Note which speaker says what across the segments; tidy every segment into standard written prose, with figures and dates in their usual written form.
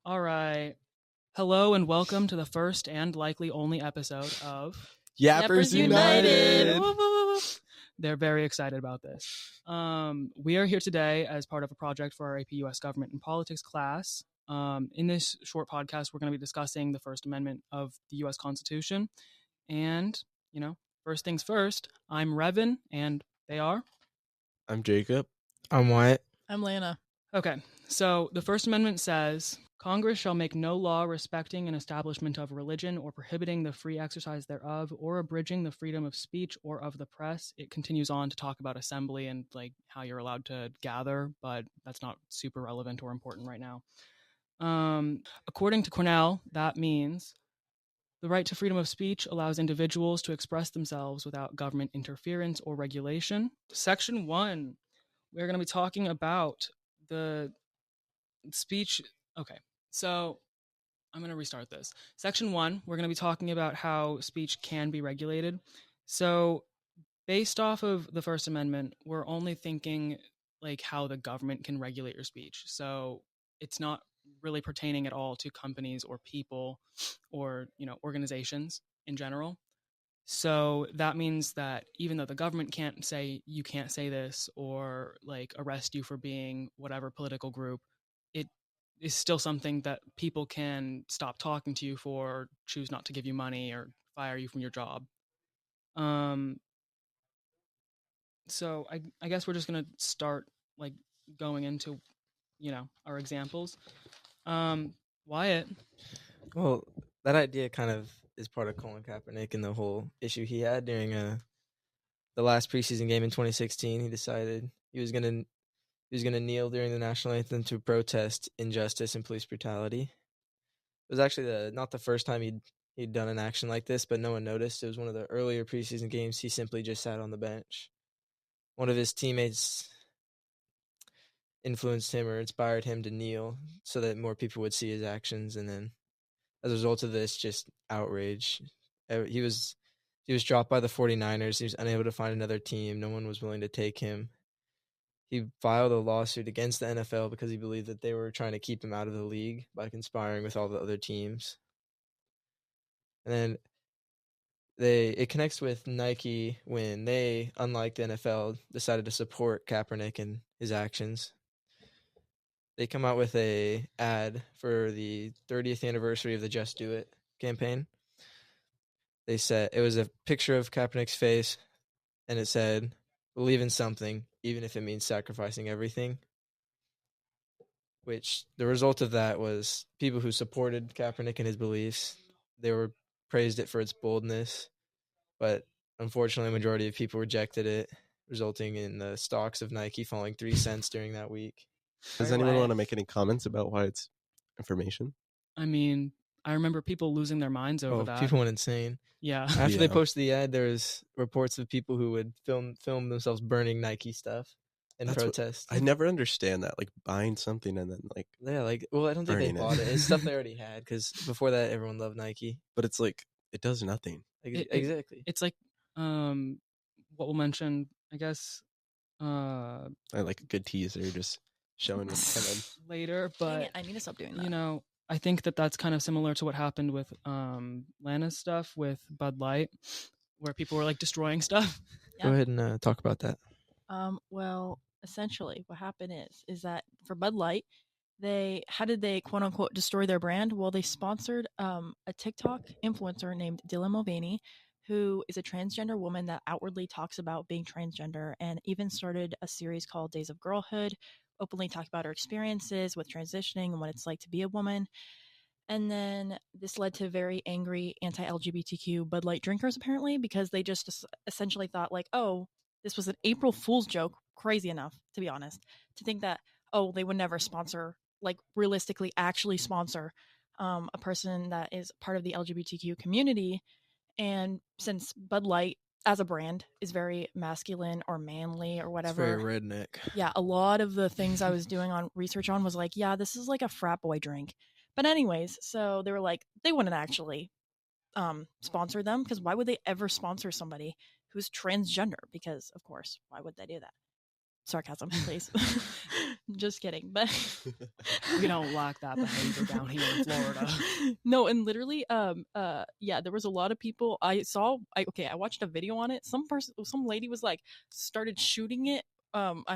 Speaker 1: All right. Hello and welcome to the first and likely only episode of
Speaker 2: Yappers United.
Speaker 1: They're very excited about this. We are here today as part of a project for our AP US Government and Politics class. In this short podcast, we're going to be discussing the First Amendment of the US Constitution. And, first things first, I'm Revan, and they are?
Speaker 2: I'm Jacob.
Speaker 3: I'm Wyatt.
Speaker 4: I'm Lana.
Speaker 1: Okay, so the First Amendment says, Congress shall make no law respecting an establishment of religion or prohibiting the free exercise thereof or abridging the freedom of speech or of the press. It continues on to talk about assembly and like how you're allowed to gather, but that's not super relevant or important right now. According to Cornell, that means the right to freedom of speech allows individuals to express themselves without government interference or regulation. Section 1, we're going to be talking about the speech. Okay, so I'm going to restart this. Section 1, we're going to be talking about how speech can be regulated. So based off of the First Amendment, we're only thinking like how the government can regulate your speech. So it's not really pertaining at all to companies or people or, organizations in general. So that means that even though the government can't say you can't say this or like arrest you for being whatever political group, it is still something that people can stop talking to you for, or choose not to give you money or fire you from your job. So I guess we're just gonna start like going into, our examples. Wyatt.
Speaker 3: Well, that idea kind of is part of Colin Kaepernick and the whole issue he had during the last preseason game in 2016. He decided he was gonna kneel during the national anthem to protest injustice and police brutality. It was actually not the first time he'd done an action like this, but no one noticed. It was one of the earlier preseason games. He simply just sat on the bench. One of his teammates influenced him or inspired him to kneel so that more people would see his actions, and then as a result of this, just outrage. He was dropped by the 49ers. He was unable to find another team. No one was willing to take him. He filed a lawsuit against the NFL because he believed that they were trying to keep him out of the league by conspiring with all the other teams. And then it connects with Nike when they, unlike the NFL, decided to support Kaepernick and his actions. They come out with a ad for the 30th anniversary of the Just Do It campaign. They said it was a picture of Kaepernick's face, and it said, "Believe in something, even if it means sacrificing everything." Which the result of that was people who supported Kaepernick and his beliefs, they were praised it for its boldness, but unfortunately, a majority of people rejected it, resulting in the stocks of Nike falling 3 cents during that week.
Speaker 2: Does anyone want to make any comments about why it's information?
Speaker 1: I mean, I remember people losing their minds over that.
Speaker 3: People went insane.
Speaker 1: Yeah.
Speaker 3: After they posted the ad, there was reports of people who would film themselves burning Nike stuff in protest.
Speaker 2: I never understand that, like buying something and then like
Speaker 3: I don't think they bought it. It's stuff they already had because before that, everyone loved Nike.
Speaker 2: But it's like it does nothing.
Speaker 1: Exactly. It's like what we'll mention, I guess.
Speaker 2: I like a good teaser, just showing them
Speaker 1: later. But
Speaker 4: I need to stop doing that.
Speaker 1: I think that that's kind of similar to what happened with Lana's stuff with Bud Light, where people were like destroying stuff.
Speaker 4: Yeah.
Speaker 3: Go ahead and talk about that.
Speaker 4: Well, essentially what happened is that for Bud Light, how did they quote unquote destroy their brand? Well, they sponsored a TikTok influencer named Dylan Mulvaney, who is a transgender woman that outwardly talks about being transgender and even started a series called Days of Girlhood, openly talked about her experiences with transitioning and what it's like to be a woman. And then this led to very angry anti-LGBTQ Bud Light drinkers, apparently, because they just essentially thought like, oh, this was an April Fool's joke, crazy enough, to be honest, to think that, oh, they would never sponsor, like realistically actually sponsor a person that is part of the LGBTQ community. And since Bud Light as a brand is very masculine or manly or whatever.
Speaker 3: It's very redneck.
Speaker 4: Yeah, a lot of the things I was doing on research on was like, yeah, this is like a frat boy drink. But anyways, so they were like, they wouldn't actually sponsor them because why would they ever sponsor somebody who's transgender? Because, of course, why would they do that? sarcasm, please. Just kidding. But
Speaker 1: We don't like that behavior down here in Florida.
Speaker 4: No, and literally, yeah, there was a lot of people. I watched a video on it. Some lady was like, started shooting it.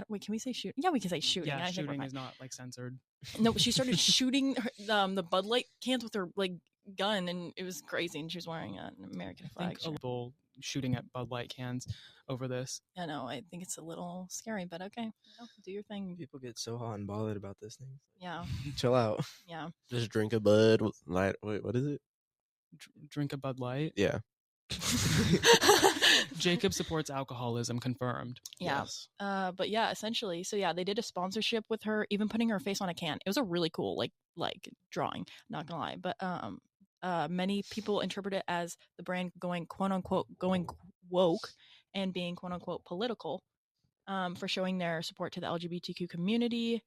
Speaker 4: Wait, can we say shooting? Yeah, we can say shooting.
Speaker 1: Yeah,
Speaker 4: I think we're
Speaker 1: shooting
Speaker 4: fine.
Speaker 1: is not like censored.
Speaker 4: No, she started shooting the Bud Light cans with her like gun, and it was crazy. And she was wearing an American
Speaker 1: I think
Speaker 4: flag.
Speaker 1: people shooting at Bud Light cans over this.
Speaker 4: I know. I think it's a little scary, but okay, do your thing.
Speaker 3: People get so hot and bothered about this thing.
Speaker 4: Yeah,
Speaker 3: Chill out.
Speaker 4: yeah.
Speaker 2: Just drink a Bud Light. Wait, what is it?
Speaker 1: Drink a Bud Light.
Speaker 2: Yeah.
Speaker 1: Jacob supports alcoholism, confirmed.
Speaker 4: Yeah.
Speaker 2: Yes.
Speaker 4: But yeah, essentially, so yeah, they did a sponsorship with her, even putting her face on a can. It was a really cool like drawing, not gonna lie. But many people interpret it as the brand going quote unquote going woke and being quote unquote political, for showing their support to the LGBTQ community.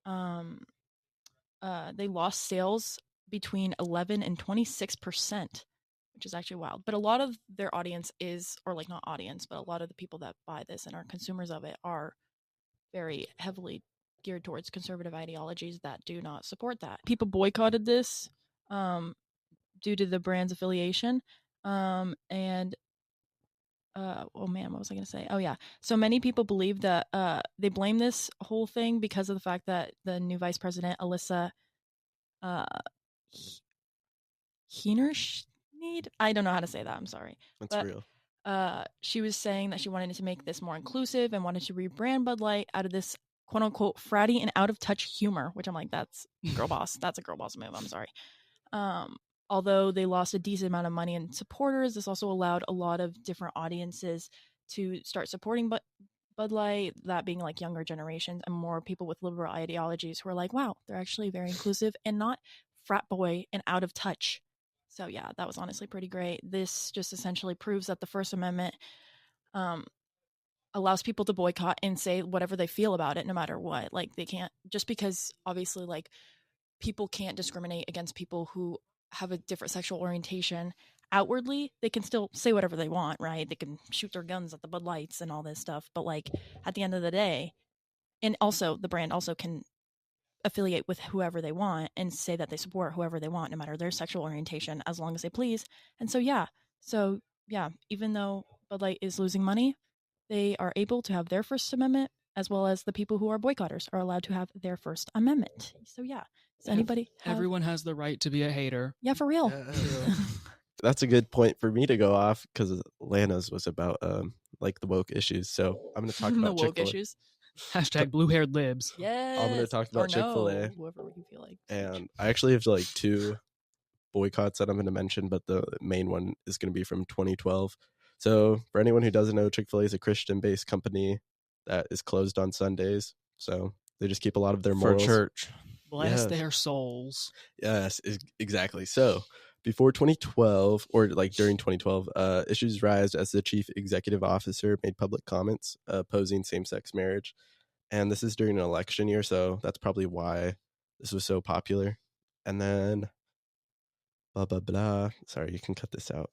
Speaker 4: They lost sales between 11 and 26%, which is actually wild. But a lot of their audience is, or like not audience, but a lot of the people that buy this and are consumers of it are very heavily geared towards conservative ideologies that do not support that. People boycotted this due to the brand's affiliation. Oh man, what was I going to say? Oh yeah. So many people believe that they blame this whole thing because of the fact that the new vice president, Alyssa Heinerscheid, I don't know how to say that. I'm sorry.
Speaker 2: That's real.
Speaker 4: She was saying that she wanted to make this more inclusive and wanted to rebrand Bud Light out of this quote unquote fratty and out of touch humor, which I'm like, that's girl boss. That's a girl boss move. I'm sorry. Although they lost a decent amount of money and supporters, this also allowed a lot of different audiences to start supporting Bud Light, that being like younger generations and more people with liberal ideologies who are like, wow, they're actually very inclusive and not frat boy and out of touch. So yeah, that was honestly pretty great. This just essentially proves that the First Amendment allows people to boycott and say whatever they feel about it, no matter what. Like they can't, just because obviously like people can't discriminate against people who have a different sexual orientation outwardly. They can still say whatever they want, right? They can shoot their guns at the Bud Lights and all this stuff. But like at the end of the day, and also the brand also can affiliate with whoever they want and say that they support whoever they want, no matter their sexual orientation, as long as they please. And so yeah, even though Bud Light is losing money, they are able to have their First Amendment, as well as the people who are boycotters are allowed to have their First Amendment. So yeah, does anybody have...
Speaker 1: Everyone has the right to be a hater.
Speaker 4: Yeah, for real.
Speaker 2: That's a good point for me to go off because Lana's was about like the woke issues. So I'm going to talk about
Speaker 4: the woke
Speaker 2: Chick-fil-A.
Speaker 4: issues.
Speaker 1: Hashtag blue-haired libs.
Speaker 4: Yes.
Speaker 2: I'm going to talk about Chick-fil-A.
Speaker 4: Whoever you feel like.
Speaker 2: And I actually have like two boycotts that I'm going to mention, but the main one is going to be from 2012. So for anyone who doesn't know, Chick-fil-A is a Christian-based company that is closed on Sundays. So they just keep a lot of their morals.
Speaker 3: For church.
Speaker 1: Bless
Speaker 2: Yes.
Speaker 1: their souls.
Speaker 2: Yes, exactly. So before 2012, or like during 2012, issues rise as the chief executive officer made public comments opposing same-sex marriage. And this is during an election year, so that's probably why this was so popular. And then, blah, blah, blah. Sorry, you can cut this out.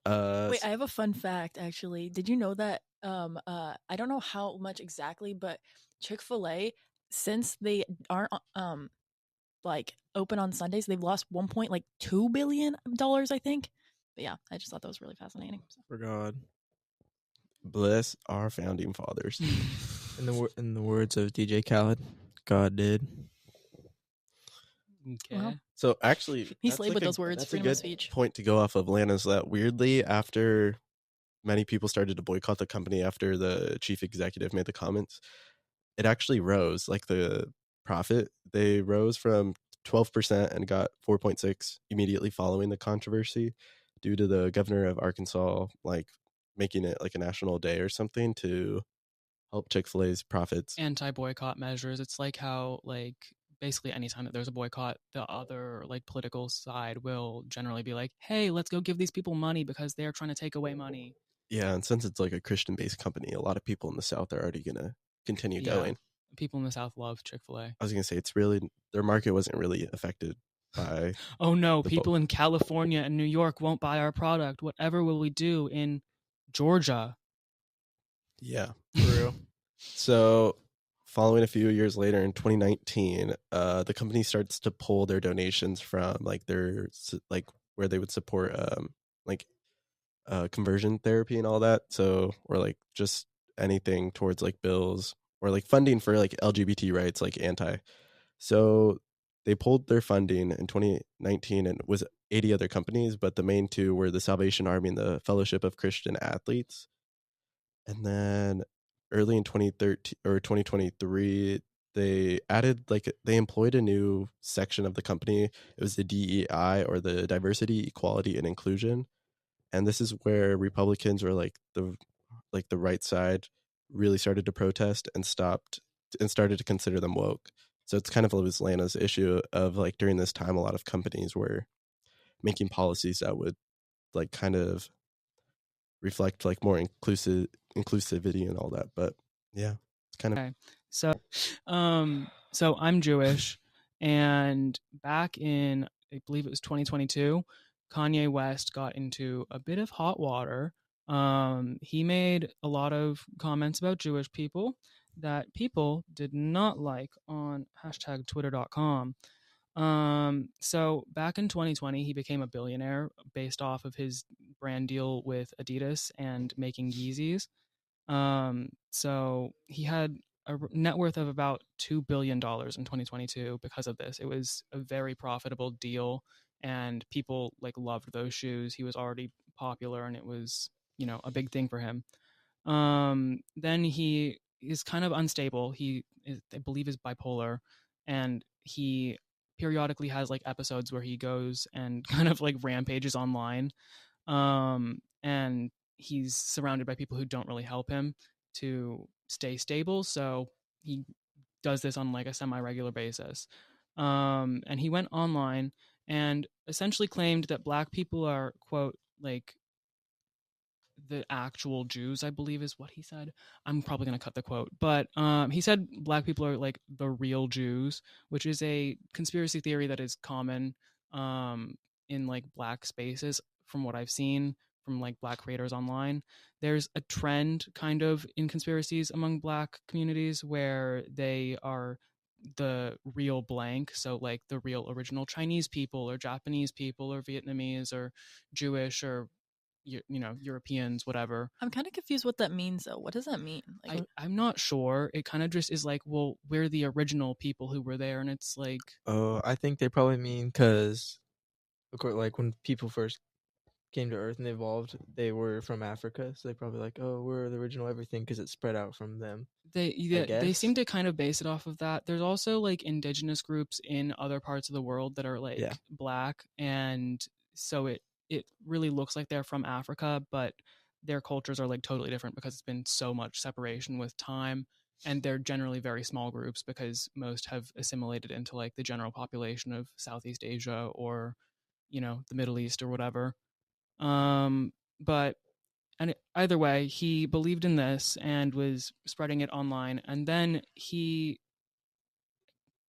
Speaker 4: Wait, I have a fun fact, actually. Did you know that, I don't know how much exactly, but Chick-fil-A, since they aren't, like, open on Sundays, they've lost $1.2 billion, I think. But yeah, I just thought that was really fascinating. So.
Speaker 3: For God.
Speaker 2: Bless our founding fathers.
Speaker 3: In the words of DJ Khaled, God did.
Speaker 1: Okay.
Speaker 4: Well,
Speaker 2: So actually,
Speaker 4: he
Speaker 2: that's
Speaker 4: slayed with those words,
Speaker 2: that's a
Speaker 4: freedom of
Speaker 2: good
Speaker 4: speech.
Speaker 2: point to go off of, Lana's, that weirdly, after many people started to boycott the company after the chief executive made the comments, it actually rose. Like the profit, they rose from 12% and got 4.6 immediately following the controversy, due to the governor of Arkansas like making it like a national day or something to help Chick-fil-A's profits.
Speaker 1: Anti-boycott measures. It's like how like basically anytime that there's a boycott, the other like political side will generally be like, hey, let's go give these people money because they're trying to take away money.
Speaker 2: Yeah, and since it's like a Christian-based company, a lot of people in the South are already gonna continue
Speaker 1: Yeah.
Speaker 2: going.
Speaker 1: People in the South love Chick-fil-A.
Speaker 2: I was gonna say it's really, their market wasn't really affected by.
Speaker 1: Oh no,
Speaker 2: The
Speaker 1: people in California and New York won't buy our product. Whatever will we do in Georgia?
Speaker 2: Yeah.
Speaker 3: For real.
Speaker 2: So, following a few years later in 2019, the company starts to pull their donations from like like where they would support like conversion therapy and all that. So, or like just anything towards like bills or like funding for like LGBT rights, like anti. So they pulled their funding in 2019 and it was 80 other companies, but the main two were the Salvation Army and the Fellowship of Christian Athletes. And then early in 2013 or 2023, they added like they employed a new section of the company. It was the DEI, or the Diversity, Equality, and Inclusion. And this is where Republicans, or like the right side, really started to protest and started to consider them woke. So it's kind of was Lana's issue of like during this time, a lot of companies were making policies that would like kind of reflect like more inclusivity and all that. But yeah, it's kind of
Speaker 1: Okay. So I'm Jewish, and back in, I believe it was 2022, Kanye West got into a bit of hot water. He made a lot of comments about Jewish people that people did not like on hashtag twitter.com. So back in 2020, he became a billionaire based off of his brand deal with Adidas and making Yeezys. So he had a net worth of about $2 billion in 2022 because of this. It was a very profitable deal, and people like loved those shoes. He was already popular, and it was, a big thing for him. Then he is kind of unstable. I believe, is bipolar, and he periodically has like episodes where he goes and kind of like rampages online. And he's surrounded by people who don't really help him to stay stable. So he does this on like a semi-regular basis. And he went online and essentially claimed that black people are, quote, like the actual Jews, I believe is what he said. I'm probably going to cut the quote, but he said black people are like the real Jews, which is a conspiracy theory that is common in like black spaces from what I've seen from like black creators online. There's a trend kind of in conspiracies among black communities where they are the real blank, so like the real original Chinese people or Japanese people or Vietnamese or Jewish or Europeans, whatever.
Speaker 4: I'm kind of confused what that means, though. What does that mean? Like,
Speaker 1: I'm not sure. It kind of just is like, well, we're the original people who were there, and it's like,
Speaker 3: Oh, I think they probably mean because, of course, like when people first came to Earth and evolved, they were from Africa, so they probably like, oh, we're the original everything because it spread out from them.
Speaker 1: they seem to kind of base it off of that. There's also like indigenous groups in other parts of the world that are like black, and so it really looks like they're from Africa, but their cultures are like totally different because it's been so much separation with time, and they're generally very small groups because most have assimilated into like the general population of Southeast Asia or the Middle East or whatever. But and either way, he believed in this and was spreading it online. And then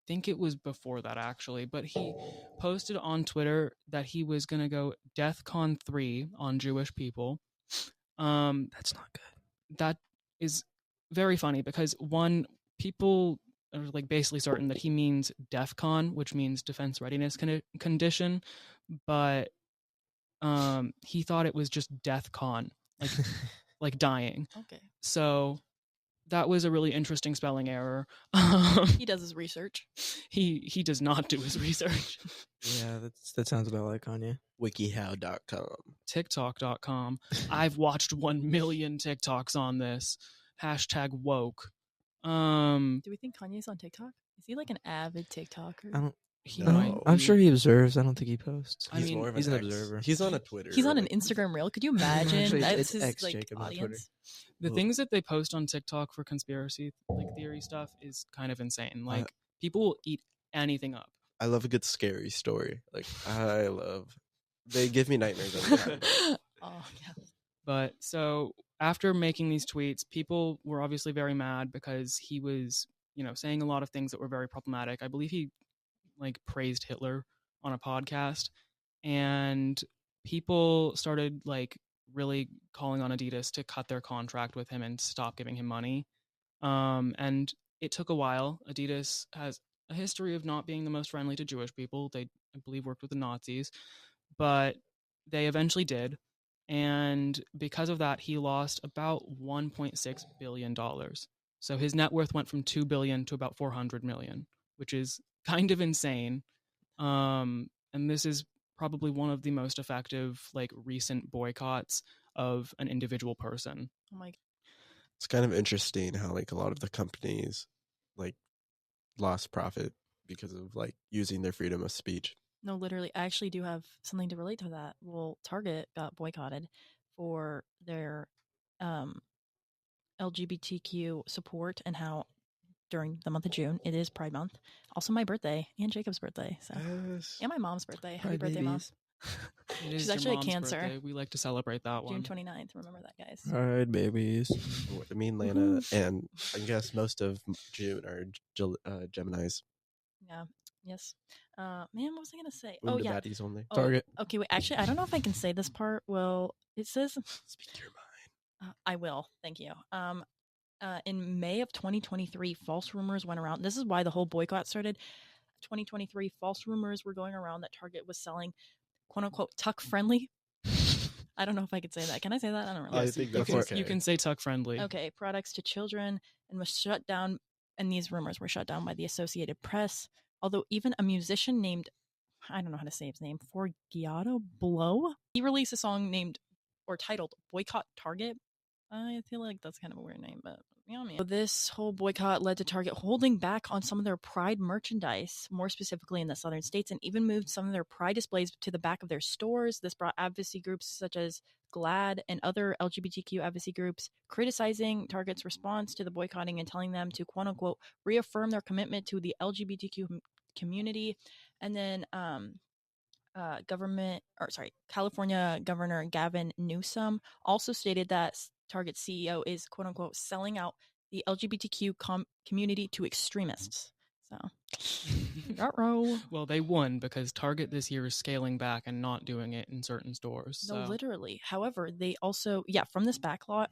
Speaker 1: think it was before that actually, but he posted on Twitter that he was going to go DEFCON 3 on Jewish people.
Speaker 3: That's not good.
Speaker 1: That is very funny because one, people are like basically certain that he means DEFCON, which means Defense Readiness Condition, but he thought it was just DEFCON, like like dying.
Speaker 4: okay.
Speaker 1: So that was a really interesting spelling error.
Speaker 4: He does his research.
Speaker 1: He does not do his research.
Speaker 3: Yeah, that sounds about like Kanye.
Speaker 2: wikihow.com.
Speaker 1: TikTok.com. I've watched 1 million TikToks on this. Hashtag woke.
Speaker 4: Do we think Kanye's on TikTok? Is he like an avid TikToker?
Speaker 3: I don't.
Speaker 1: He
Speaker 2: No.
Speaker 1: might
Speaker 3: I'm
Speaker 1: be.
Speaker 3: sure he observes. I don't think he posts.
Speaker 1: I mean,
Speaker 2: more of
Speaker 3: he's an
Speaker 2: X.
Speaker 3: observer.
Speaker 2: He's on a Twitter.
Speaker 4: He's on an Instagram reel. Could you imagine?
Speaker 3: Actually,
Speaker 4: That's
Speaker 3: it's
Speaker 4: his
Speaker 3: X,
Speaker 4: like
Speaker 3: Jacob, not Twitter.
Speaker 4: audience.
Speaker 1: The
Speaker 2: Ugh.
Speaker 1: things that they post on TikTok for conspiracy like theory stuff is kind of insane. Like people will eat anything up.
Speaker 2: I love a good scary story. Like they give me nightmares every time.
Speaker 4: Oh yeah.
Speaker 1: But so after making these tweets, people were obviously very mad because he was, saying a lot of things that were very problematic. I believe he like praised Hitler on a podcast, and people started like really calling on Adidas to cut their contract with him and stop giving him money. And it took a while. Adidas has a history of not being the most friendly to Jewish people. They, I believe, worked with the Nazis, but they eventually did. And because of that, he lost about $1.6 billion. So his net worth went from $2 billion to about $400 million, which is kind of insane. And this is probably one of the most effective, like, recent boycotts of an individual person.
Speaker 4: Oh my.
Speaker 2: It's kind of interesting how like a lot of the companies like lost profit because of like using their freedom of speech.
Speaker 4: No, literally, I actually do have something to relate to that. Well, Target got boycotted for their LGBTQ support and how during the month of June, it is Pride Month, also my birthday and Jacob's birthday, so
Speaker 2: Yes.
Speaker 4: and my mom's birthday. Happy
Speaker 3: Pride
Speaker 4: birthday,
Speaker 3: babies.
Speaker 4: Mom!
Speaker 1: It is
Speaker 4: She's
Speaker 1: your
Speaker 4: actually a
Speaker 1: mom's
Speaker 4: Cancer.
Speaker 1: birthday. We like to celebrate that
Speaker 4: June
Speaker 1: one.
Speaker 4: 29th. Remember that, guys.
Speaker 3: All right, babies.
Speaker 2: I mean, Lana, and I guess most of June are Geminis.
Speaker 4: Yeah. Yes. Man, what was I gonna say?
Speaker 2: Women
Speaker 4: Oh
Speaker 2: to
Speaker 4: yeah.
Speaker 2: baddies only.
Speaker 4: Oh,
Speaker 3: Target.
Speaker 4: Okay, wait. Actually, I don't know if I can say this part. Well, it says
Speaker 2: Speak your mind.
Speaker 4: I will. Thank you. In May of 2023, false rumors went around. This is why the whole boycott started. 2023, false rumors were going around that Target was selling "quote unquote" tuck friendly. I don't know if I could say that. Can I say that? I don't really.
Speaker 2: I
Speaker 1: Yes,
Speaker 2: think
Speaker 1: you
Speaker 2: that's
Speaker 1: can,
Speaker 2: okay.
Speaker 1: you can say tuck friendly.
Speaker 4: Okay, products to children, and was shut down. And these rumors were shut down by the Associated Press. Although even a musician named, I don't know how to say his name, Forgiato Blow, he released a song named or titled "Boycott Target." I feel like that's kind of a weird name, but yeah, man. So this whole boycott led to Target holding back on some of their Pride merchandise, more specifically in the southern states, and even moved some of their Pride displays to the back of their stores. This brought advocacy groups such as GLAAD and other LGBTQ advocacy groups criticizing Target's response to the boycotting and telling them to "quote unquote" reaffirm their commitment to the LGBTQ community. And then California Governor Gavin Newsom also stated that Target's CEO is "quote unquote" selling out the LGBTQ community to extremists. So,
Speaker 1: Well, they won because Target this year is scaling back and not doing it in certain stores. So.
Speaker 4: No, literally. However, they also, from this backlash.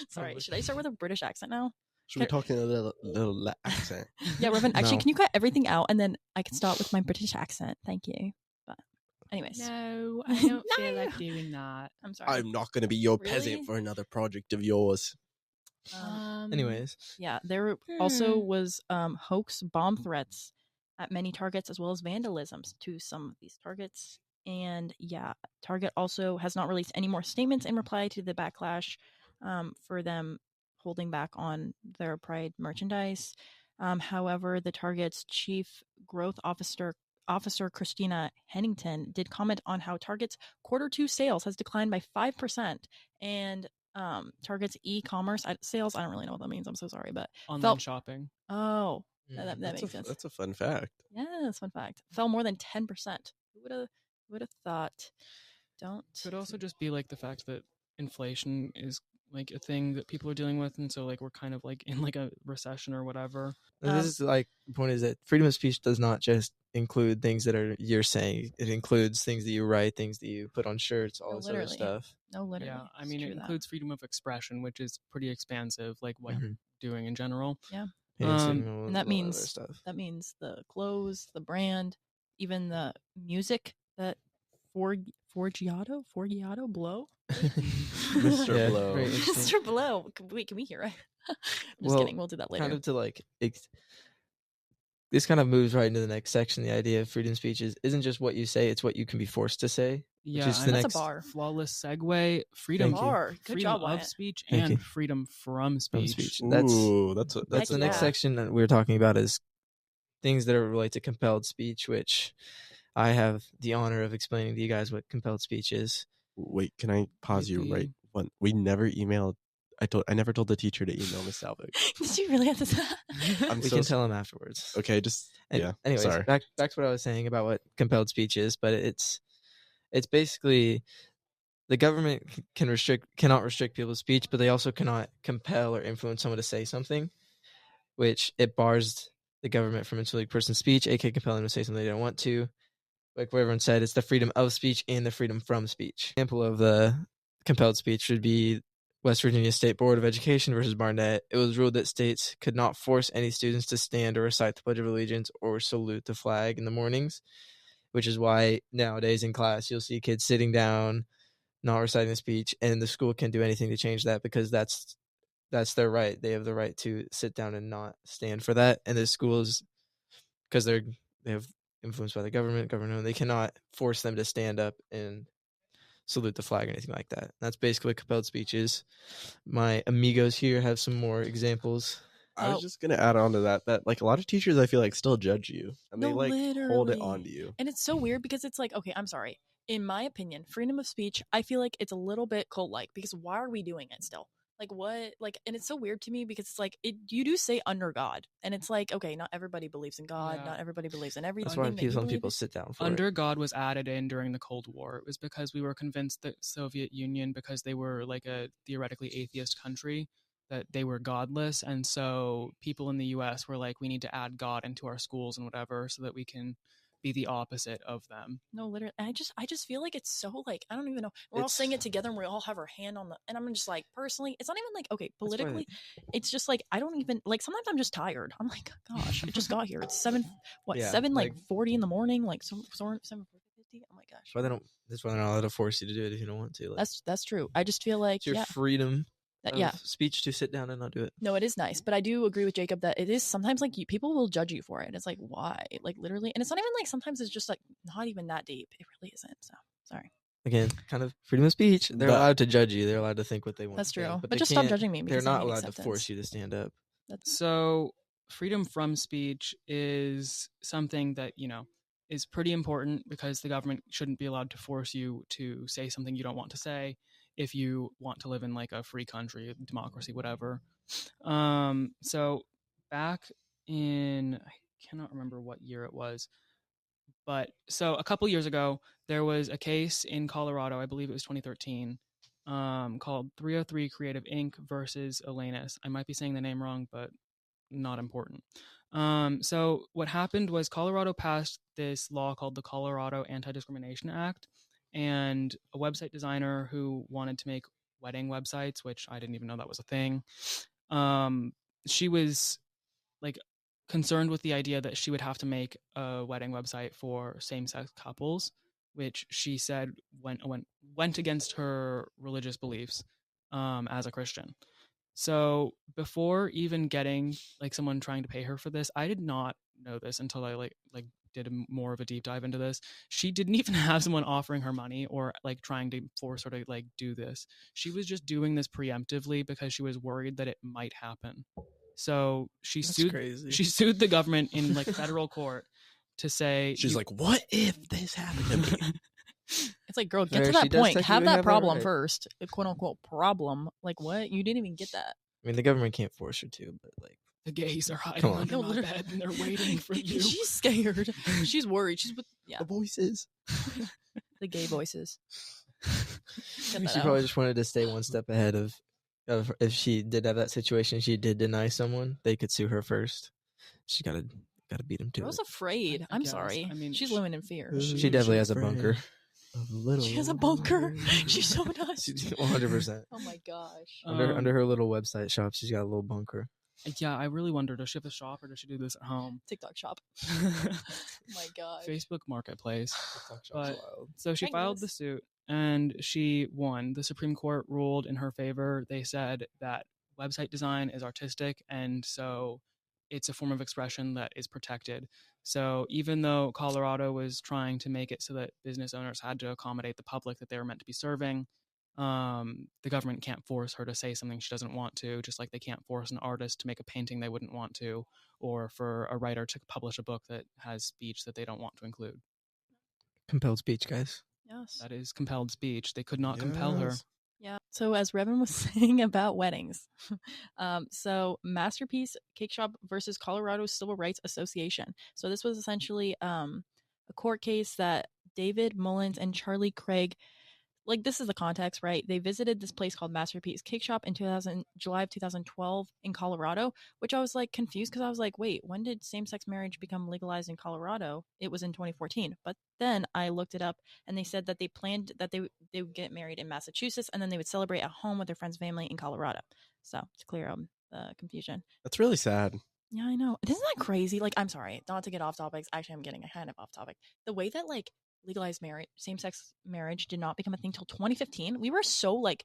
Speaker 4: Sorry, should I start with a British accent now?
Speaker 2: Should we talk in a little accent?
Speaker 4: Yeah, Revan, actually,
Speaker 3: No.
Speaker 4: can you cut everything out and then I can start with my British accent? Thank you. But anyways.
Speaker 1: No, I don't feel
Speaker 4: No.
Speaker 1: like doing that.
Speaker 4: I'm sorry.
Speaker 2: I'm not going to be your
Speaker 4: Really?
Speaker 2: peasant for another project of yours.
Speaker 3: Anyways,
Speaker 4: Yeah, there also was hoax bomb threats at many Targets as well as vandalisms to some of these Targets. And yeah, Target also has not released any more statements in reply to the backlash for them holding back on their Pride merchandise. However, the Target's chief growth officer Christina Hennington did comment on how Target's Q2 sales has declined by 5%, and Target's e-commerce sales, I don't really know what that means. I'm so sorry, but
Speaker 1: Online shopping.
Speaker 4: Oh, that
Speaker 2: That's
Speaker 4: makes sense.
Speaker 2: That's a fun fact.
Speaker 4: Yes, fun fact. Fell more than 10%. Who would have thought? Don't.
Speaker 1: Could also just be like the fact that inflation is like a thing that people are dealing with, and so like we're kind of like in like a recession or whatever.
Speaker 3: this is like the point is that freedom of speech does not just include things that are you're saying. It includes things that you write, things that you put on shirts, all this other
Speaker 4: literally.
Speaker 3: stuff.
Speaker 4: No, literally.
Speaker 1: Yeah, I
Speaker 4: It's
Speaker 1: mean it
Speaker 4: true that.
Speaker 1: includes freedom of expression, which is pretty expansive, like what
Speaker 3: Mhm.
Speaker 1: you're doing in general.
Speaker 4: Yeah.
Speaker 3: And
Speaker 4: that means-
Speaker 3: stuff.
Speaker 4: That means the clothes, the brand, even the music that Forgiato Blow.
Speaker 2: Mr.
Speaker 3: Yeah,
Speaker 2: Blow.
Speaker 3: very interesting.
Speaker 4: Mr. Blow. Wait, can we hear it? I'm just
Speaker 3: Well,
Speaker 4: kidding. We'll do that later.
Speaker 3: Kind of to like this kind of moves right into the next section. The idea of freedom of speech isn't just what you say; it's what you can be forced to say.
Speaker 1: Yeah,
Speaker 3: is
Speaker 1: and
Speaker 3: the
Speaker 4: That's
Speaker 3: next
Speaker 4: a bar.
Speaker 1: flawless segue. Freedom,
Speaker 3: Thank you.
Speaker 4: Bar. Good
Speaker 1: freedom
Speaker 4: job,
Speaker 1: of
Speaker 4: Wyatt.
Speaker 1: speech
Speaker 3: Thank
Speaker 1: and
Speaker 3: you.
Speaker 1: freedom from
Speaker 3: From
Speaker 1: speech.
Speaker 3: speech.
Speaker 2: Ooh, that's
Speaker 3: That's the
Speaker 2: a
Speaker 3: next
Speaker 2: bar.
Speaker 3: section that we're talking about is things that are related to compelled speech, which I have the honor of explaining to you guys what compelled speech is.
Speaker 2: Wait, can I pause you
Speaker 1: Yippee.
Speaker 2: right one? We never emailed. I never told the teacher to email Miss Salvik.
Speaker 4: Did you really have to say that?
Speaker 2: I'm
Speaker 3: We
Speaker 2: so
Speaker 3: can tell him afterwards.
Speaker 2: Okay, just yeah.
Speaker 3: Anyways,
Speaker 2: Sorry.
Speaker 3: back to what I was saying about what compelled speech is, but it's basically the government cannot restrict people's speech, but they also cannot compel or influence someone to say something, which it bars the government from influencing a person's speech, aka compelling them to say something they don't want to. Like what everyone said, it's the freedom of speech and the freedom from speech. Example of the compelled speech would be West Virginia State Board of Education versus Barnett, it was ruled that states could not force any students to stand or recite the Pledge of Allegiance or salute the flag in the mornings, which is why nowadays in class you'll see kids sitting down, not reciting the speech, and the school can't do anything to change that because that's their right. They have the right to sit down and not stand for that. And the schools, because they have influenced by the government, they cannot force them to stand up and salute the flag or anything like that. That's basically what compelled speech is. My amigos here have some more examples.
Speaker 2: I was just gonna add on to that like a lot of teachers I feel like still judge you and they
Speaker 4: No,
Speaker 2: like hold it
Speaker 4: literally.
Speaker 2: onto you.
Speaker 4: And it's so weird because it's like, okay, I'm sorry. In my opinion, freedom of speech, I feel like it's a little bit cult-like because why are we doing it still? Like what? Like, and it's so weird to me because it's like you do say under God, and it's like, okay, not everybody believes in God,
Speaker 1: Yeah.
Speaker 4: not everybody believes in everything.
Speaker 3: That's why
Speaker 4: that you
Speaker 3: some
Speaker 4: believe
Speaker 3: people
Speaker 4: in.
Speaker 3: sit down for
Speaker 1: Under
Speaker 3: it.
Speaker 1: God was added in during the Cold War. It was because we were convinced that Soviet Union, because they were like a theoretically atheist country, that they were godless, and so people in the U.S. were like, we need to add God into our schools and whatever, so that we can be the opposite of them.
Speaker 4: No, literally, I just feel like it's so like I don't even know. We're all saying it together, and we all have our hand on the. And I'm just like, personally, it's not even like okay, politically, it's just like I don't even like. Sometimes I'm just tired. I'm like, gosh, I just got here. It's 7:40 in the morning, like 7:50. Oh my gosh.
Speaker 3: But that's why they're not allowed to force you to do it if you don't want to. Like,
Speaker 4: That's true. I just feel like
Speaker 3: it's your freedom of speech to sit down and not do it.
Speaker 4: No, it is nice, but I do agree with Jacob that it is sometimes like people will judge you for it. And it's like why? Like literally, and it's not even like sometimes it's just like not even that deep. It really isn't. So sorry.
Speaker 3: Again, kind of freedom of speech. They're allowed to judge you. They're allowed to think what they want.
Speaker 4: That's
Speaker 3: to
Speaker 4: true.
Speaker 3: Think,
Speaker 4: but just stop judging me.
Speaker 3: They're not allowed to force you to stand up.
Speaker 1: So freedom from speech is something that, is pretty important because the government shouldn't be allowed to force you to say something you don't want to say if you want to live in like a free country, democracy, whatever. So back in, I cannot remember what year it was, but so a couple years ago, there was a case in Colorado, I believe it was 2013, called 303 Creative Inc. versus Elanus. I might be saying the name wrong, but not important. So what happened was Colorado passed this law called the Colorado Anti-Discrimination Act, and a website designer who wanted to make wedding websites, which I didn't even know that was a thing. She was like concerned with the idea that she would have to make a wedding website for same-sex couples, which she said went against her religious beliefs as a Christian. So before even getting like someone trying to pay her for this, I did not know this until I like did more of a deep dive into this. She didn't even have someone offering her money or like trying to force her to like do this. She was just doing this preemptively because she was worried that it might happen. So she sued the government in like federal court to say
Speaker 2: she's like, what if this happened to me?
Speaker 4: It's like, girl, get to that point. Have that problem first. A quote unquote problem. Like what? You didn't even get that.
Speaker 3: I mean, the government can't force her to, but like
Speaker 1: the gays are hiding under my bed and they're waiting for you.
Speaker 4: She's scared. She's worried. She's with
Speaker 2: the voices.
Speaker 4: The gay voices.
Speaker 3: She probably just wanted to stay one step ahead of if she did have that situation, she did deny someone, they could sue her first. She gotta beat him to it.
Speaker 4: I was afraid. I'm sorry. I mean, she's living in fear.
Speaker 3: She definitely has a bunker.
Speaker 4: She has a bunker. She's so nuts.
Speaker 3: 100%.
Speaker 4: Oh my gosh.
Speaker 3: Under her little website shop, she's got a little bunker.
Speaker 1: Yeah, I really wonder, does she have a shop or does she do this at home?
Speaker 4: TikTok shop. Oh my gosh.
Speaker 1: Facebook Marketplace. But, so she filed the suit and she won. The Supreme Court ruled in her favor. They said that website design is artistic and so it's a form of expression that is protected. So even though Colorado was trying to make it so that business owners had to accommodate the public that they were meant to be serving, the government can't force her to say something she doesn't want to, just like they can't force an artist to make a painting they wouldn't want to, or for a writer to publish a book that has speech that they don't want to include.
Speaker 3: Compelled speech, guys.
Speaker 4: Yes.
Speaker 1: That is compelled speech. They could not compel her.
Speaker 4: Yeah. So as Revan was saying about weddings, so Masterpiece Cake Shop versus Colorado Civil Rights Association. So this was essentially a court case that David Mullins and Charlie Craig like, this is the context, right? They visited this place called Masterpiece Cake Shop in July of 2012 in Colorado, which I was like confused because I was like, wait, when did same-sex marriage become legalized in Colorado? It was in 2014. But then I looked it up, and they said that they planned that they would get married in Massachusetts, and then they would celebrate at home with their friends' family in Colorado. So to clear up the confusion.
Speaker 2: That's really sad.
Speaker 4: Yeah, I know. Isn't that crazy? Like, I'm sorry, not to get off topics. Actually, I'm getting kind of off topic. The way that like legalized marriage, same-sex marriage, did not become a thing till 2015. We were so like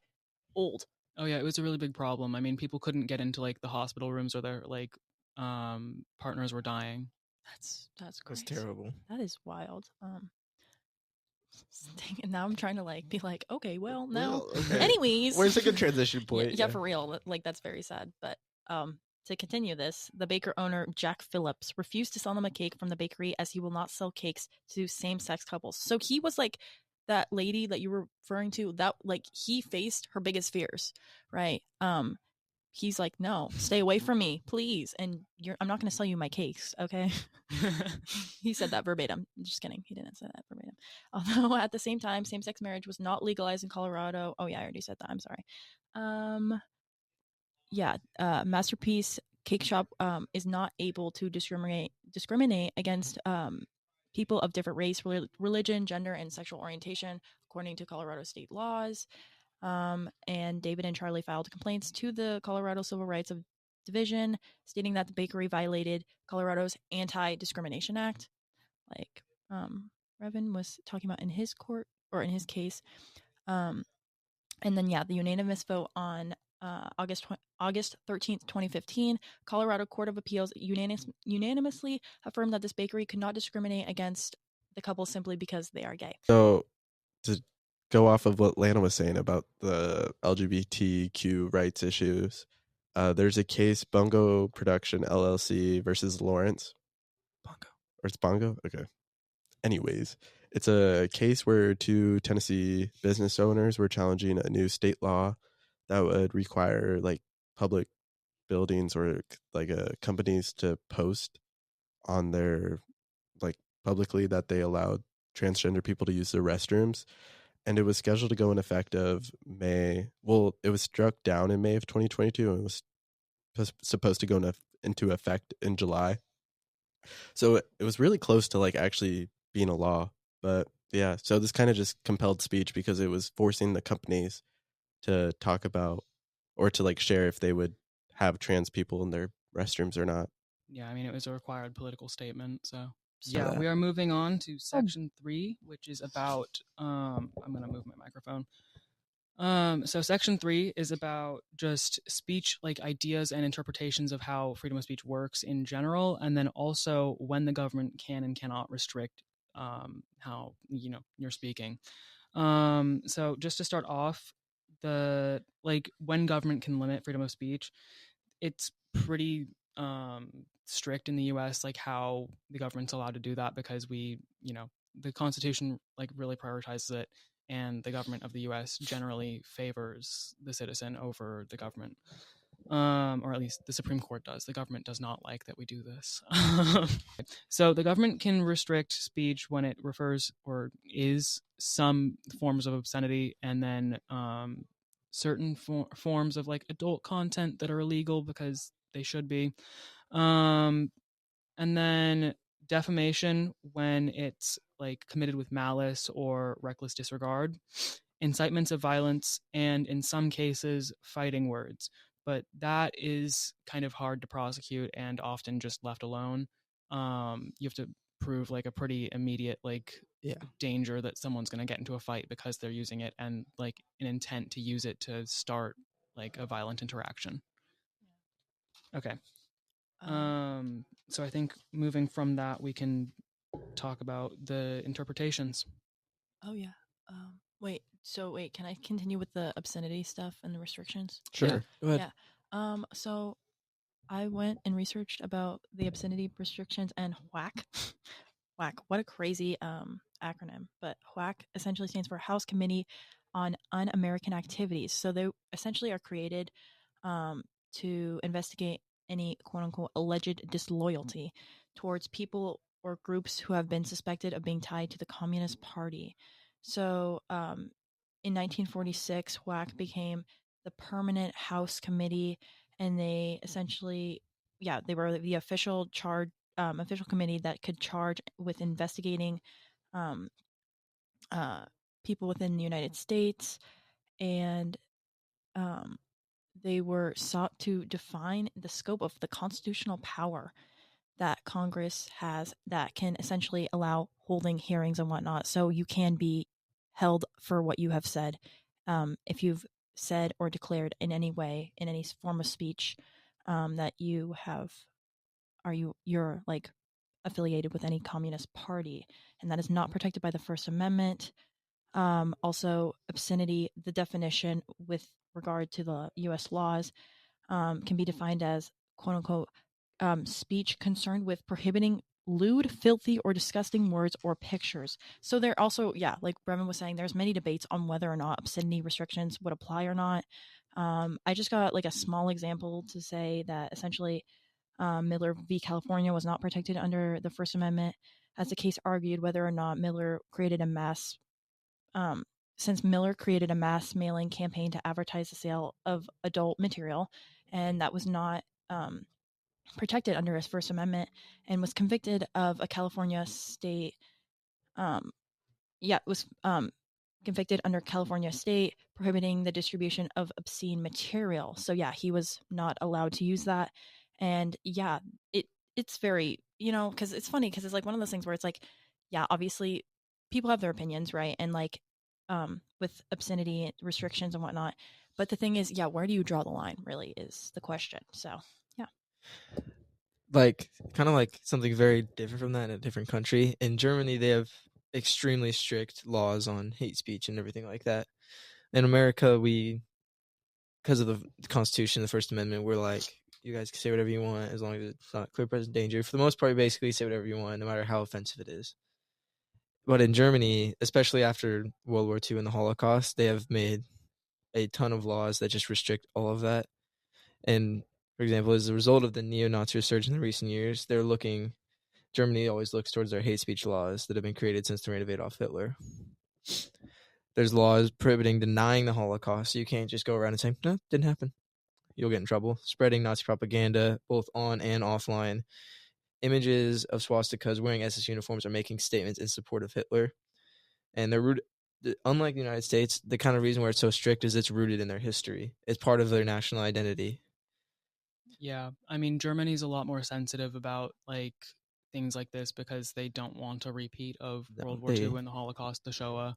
Speaker 4: old.
Speaker 1: Oh yeah, it was a really big problem. I mean, people couldn't get into like the hospital rooms, or their like partners were dying.
Speaker 4: That's crazy.
Speaker 3: That's terrible.
Speaker 4: That is wild. Dang it, now I'm trying to like be like, okay, well, no.
Speaker 2: Well, okay.
Speaker 4: Anyways,
Speaker 2: Where's a good transition point?
Speaker 4: Yeah, for real. Like, that's very sad. But to continue this, the baker owner, Jack Phillips, refused to sell them a cake from the bakery as he will not sell cakes to same-sex couples. So he was like that lady that you were referring to, that like he faced her biggest fears, right? He's like, no, stay away from me, please. And I'm not going to sell you my cakes, okay? He said that verbatim. Just kidding. He didn't say that verbatim. Although at the same time, same-sex marriage was not legalized in Colorado. Oh yeah, I already said that. I'm sorry. Masterpiece Cake Shop is not able to discriminate against people of different race, religion, gender, and sexual orientation, according to Colorado state laws. And David and Charlie filed complaints to the Colorado Civil Rights Division, stating that the bakery violated Colorado's Anti-Discrimination Act, like Revan was talking about in his court, or in his case. And then, the unanimous vote on August 13th, 2015, Colorado Court of Appeals unanimously affirmed that this bakery could not discriminate against the couple simply because they are gay.
Speaker 2: So, to go off of what Lana was saying about the LGBTQ rights issues, there's a case, Bongo Production LLC versus Lawrence.
Speaker 3: Bongo.
Speaker 2: Or it's Bongo? Okay. Anyways, it's a case where two Tennessee business owners were challenging a new state law that would require like public buildings or like companies to post on their like publicly that they allowed transgender people to use their restrooms. And it was scheduled to go in effect of May. Well, it was struck down in May of 2022 and it was supposed to go into effect in July. So it was really close to like actually being a law. But yeah, so this kind of just compelled speech because it was forcing the companies to talk about or to like share if they would have trans people in their restrooms or not.
Speaker 1: Yeah, I mean, it was a required political statement. So
Speaker 2: Yeah.
Speaker 1: we are moving on to section 3, which is about, I'm going to move my microphone. So section 3 is about just speech, like ideas and interpretations of how freedom of speech works in general, and then also when the government can and cannot restrict how you're speaking. So just to start off, when government can limit freedom of speech, it's pretty strict in the US, like how the government's allowed to do that, because the Constitution like really prioritizes it, and the government of the US generally favors the citizen over the government. Or at least the Supreme Court does. The government does not like that we do this. So the government can restrict speech when it refers or is some forms of obscenity, and then certain forms of like adult content that are illegal because they should be. And then defamation when it's like committed with malice or reckless disregard, incitements of violence, and in some cases fighting words. But that is kind of hard to prosecute and often just left alone. You have to prove like a pretty immediate danger that someone's going to get into a fight because they're using it, and like an intent to use it to start like a violent interaction. Okay. So I think moving from that, we can talk about the interpretations.
Speaker 4: Oh yeah. Wait, can I continue with the obscenity stuff and the restrictions?
Speaker 2: Sure.
Speaker 1: Yeah.
Speaker 3: Go ahead.
Speaker 4: Yeah. So I went and researched about the obscenity restrictions and WHAC. WHAC, what a crazy acronym. But WHAC essentially stands for House Committee on Un-American Activities. So they essentially are created to investigate any quote-unquote alleged disloyalty towards people or groups who have been suspected of being tied to the Communist Party. So in 1946, WAC became the Permanent House Committee, and they essentially, they were the official committee that could charge with investigating um, people within the United States, and they were sought to define the scope of the constitutional power that Congress has that can essentially allow holding hearings and whatnot. So you can be held for what you have said. If you've said or declared in any way, in any form of speech, that you're like affiliated with any communist party, and that is not protected by the First Amendment. Also, obscenity, the definition with regard to the U.S. laws, can be defined as quote unquote speech concerned with prohibiting lewd, filthy, or disgusting words or pictures. So there also, like Brevin was saying, there's many debates on whether or not obscenity restrictions would apply or not. I just got like a small example to say that essentially Miller v. California was not protected under the First Amendment, as the case argued whether or not Miller created a mass since Miller created a mass mailing campaign to advertise the sale of adult material, and that was not protected under his First Amendment, and was convicted of a California state. Was convicted under California state prohibiting the distribution of obscene material. So he was not allowed to use that, and it's very because it's funny because it's like one of those things where it's like obviously people have their opinions, right? And like with obscenity restrictions and whatnot. But the thing is, where do you draw the line really is the question. So,
Speaker 3: Like, kind of like something very different from that in a different country. In Germany, they have extremely strict laws on hate speech and everything like that. In America, because of the Constitution, the First Amendment, we're like, you guys can say whatever you want as long as it's not clear present danger. For the most part, you basically say whatever you want, no matter how offensive it is. But in Germany, especially after World War II and the Holocaust, they have made a ton of laws that just restrict all of that. And, for example, as a result of the neo-Nazi resurgence in recent years, Germany always looks towards their hate speech laws that have been created since the reign of Adolf Hitler. There's laws prohibiting denying the Holocaust. So you can't just go around and say, no, didn't happen. You'll get in trouble. Spreading Nazi propaganda, both on and offline. Images of swastikas wearing SS uniforms are making statements in support of Hitler. And they're rooted, unlike the United States, the kind of reason where it's so strict is it's rooted in their history. It's part of their national identity.
Speaker 1: Yeah, I mean, Germany's a lot more sensitive about like things like this because they don't want a repeat of World War II and the Holocaust, the Shoah,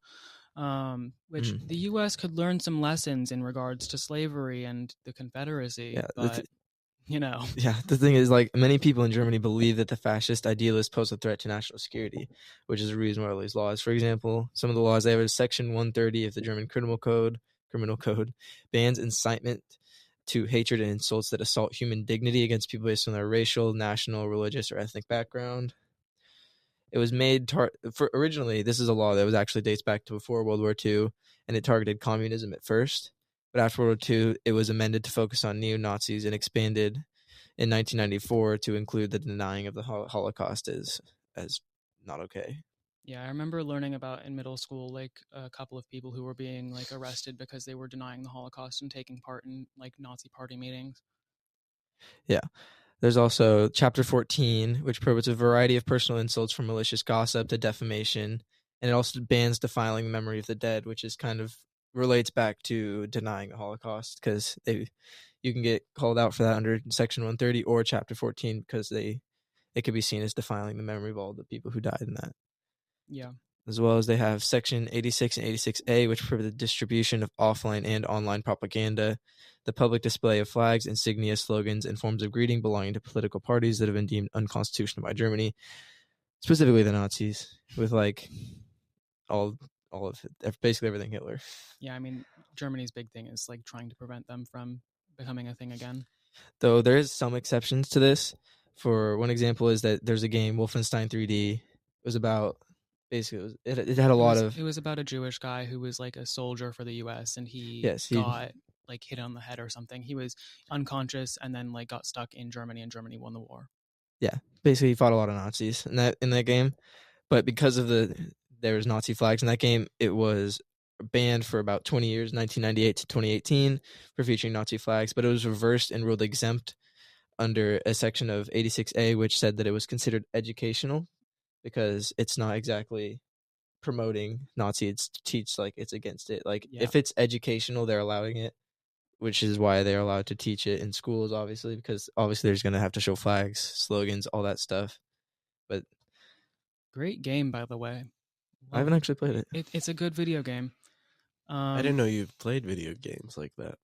Speaker 1: which the U.S. could learn some lessons in regards to slavery and the Confederacy.
Speaker 3: Yeah,
Speaker 1: but
Speaker 3: Yeah, the thing is, like, many people in Germany believe that the fascist idealists pose a threat to national security, which is the reason why all these laws. For example, some of the laws they have is Section 130 of the German Criminal Code bans incitement to hatred and insults that assault human dignity against people based on their racial, national, religious, or ethnic background. It was made originally. This is a law that was actually dates back to before World War II, and it targeted communism at first. But after World War II, it was amended to focus on neo-Nazis and expanded in 1994 to include the denying of the Holocaust as not okay.
Speaker 1: Yeah, I remember learning about in middle school, like a couple of people who were being like arrested because they were denying the Holocaust and taking part in like Nazi party meetings.
Speaker 3: Yeah. There's also Chapter 14, which prohibits a variety of personal insults from malicious gossip to defamation. And it also bans defiling the memory of the dead, which is kind of relates back to denying the Holocaust because you can get called out for that under Section 130 or Chapter 14 because it could be seen as defiling the memory of all the people who died in that.
Speaker 1: Yeah.
Speaker 3: As well as they have Section 86 and 86A, which prohibit the distribution of offline and online propaganda, the public display of flags, insignia, slogans, and forms of greeting belonging to political parties that have been deemed unconstitutional by Germany, specifically the Nazis, with like all of it, basically everything Hitler.
Speaker 1: Yeah, I mean, Germany's big thing is like trying to prevent them from becoming a thing again.
Speaker 3: Though there is some exceptions to this. For one example is that there's a game, Wolfenstein 3D. It was about basically it had a lot of.
Speaker 1: It was about a Jewish guy who was like a soldier for the U.S. and he got like hit on the head or something. He was unconscious and then like got stuck in Germany, and Germany won the war.
Speaker 3: Yeah, basically he fought a lot of Nazis in that game, but because of there was Nazi flags in that game, it was banned for about 20 years, 1998 to 2018, for featuring Nazi flags, but it was reversed and ruled exempt under a section of 86A, which said that it was considered educational because it's not exactly promoting Nazi. It's to teach, like, it's against it. Like,
Speaker 1: Yeah.
Speaker 3: if it's educational, they're allowing it, which is why they're allowed to teach it in schools, obviously, because obviously there's going to have to show flags, slogans, all that stuff. But
Speaker 1: Great game, by the way.
Speaker 3: I haven't actually played it.
Speaker 1: It's a good video game.
Speaker 2: I didn't know you played video games like that.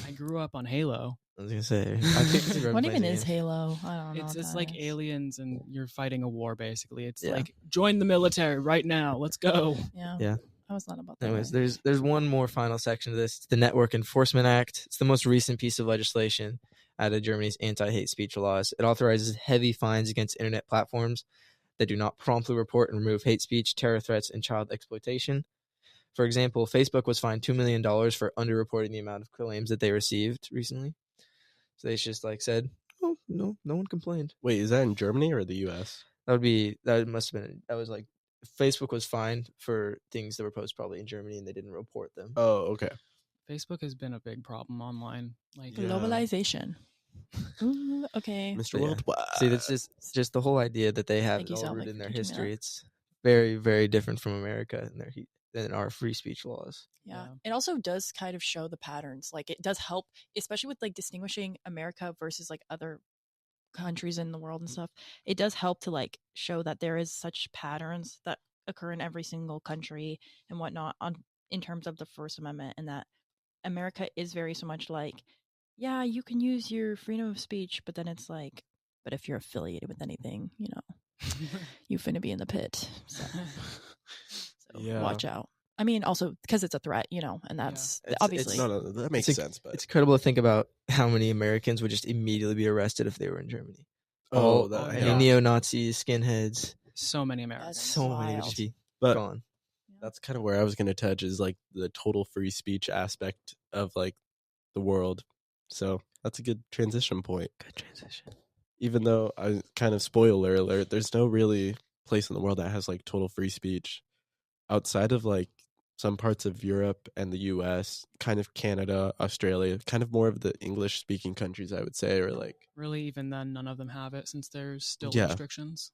Speaker 1: I grew up on Halo.
Speaker 3: I was gonna say, I think
Speaker 4: What even is Halo? I don't know.
Speaker 1: It's like aliens and you're fighting a war, basically. It's
Speaker 3: Yeah.
Speaker 1: like, join the military right now. Let's go.
Speaker 4: Yeah.
Speaker 3: Yeah.
Speaker 4: I was not about that.
Speaker 3: Anyways,
Speaker 4: way.
Speaker 3: there's one more final section to this. It's the Network Enforcement Act. It's the most recent piece of legislation out of Germany's anti-hate speech laws. It authorizes heavy fines against internet platforms that do not promptly report and remove hate speech, terror threats, and child exploitation. For example, Facebook was fined $2 million for underreporting the amount of claims that they received recently. So they just said, "Oh, no one complained."
Speaker 2: Wait, is that in Germany or the U.S.?
Speaker 3: That must have been, that was like, Facebook was fined for things that were posted probably in Germany and they didn't report them.
Speaker 2: Oh, okay.
Speaker 1: Facebook has been a big problem online. Like,
Speaker 2: Yeah.
Speaker 4: Globalization. Ooh, okay.
Speaker 2: Mr.
Speaker 3: But yeah.
Speaker 2: Worldwide.
Speaker 3: See, that's just the whole idea that they have
Speaker 4: Thank
Speaker 3: it
Speaker 4: you,
Speaker 3: all
Speaker 4: Sal,
Speaker 3: rooted in
Speaker 4: for
Speaker 3: their
Speaker 4: teaching me
Speaker 3: history.
Speaker 4: that.
Speaker 3: It's very, very different from America and our free speech laws.
Speaker 4: Yeah.
Speaker 1: Yeah.
Speaker 4: It also does kind of show the patterns. Like, it does help, especially with like distinguishing America versus like other countries in the world and stuff. It does help to like show that there is such patterns that occur in every single country and whatnot in terms of the First Amendment, and that America is very so much like, yeah, you can use your freedom of speech, but then it's like, but if you're affiliated with anything, you finna be in the pit. So
Speaker 2: Yeah.
Speaker 4: watch out. I mean, also because it's a threat, and that's obviously.
Speaker 2: No, that makes sense. But
Speaker 3: It's incredible to think about how many Americans would just immediately be arrested if they were in Germany. Any
Speaker 1: yeah.
Speaker 3: neo-Nazis, skinheads,
Speaker 1: so many Americans.
Speaker 4: That's
Speaker 3: so many would
Speaker 4: wild.
Speaker 3: just be
Speaker 2: But
Speaker 3: gone.
Speaker 2: that's kind of where I was going to touch, is like the total free speech aspect of like the world. So that's a good transition point.
Speaker 3: Good transition.
Speaker 2: Even though I kind of, spoiler alert, there's no really place in the world that has like total free speech outside of like some parts of Europe and the US, kind of Canada, Australia, kind of more of the English speaking countries, I would say, or like,
Speaker 1: Really, even then, none of them have it since there's still
Speaker 2: Yeah.
Speaker 1: restrictions.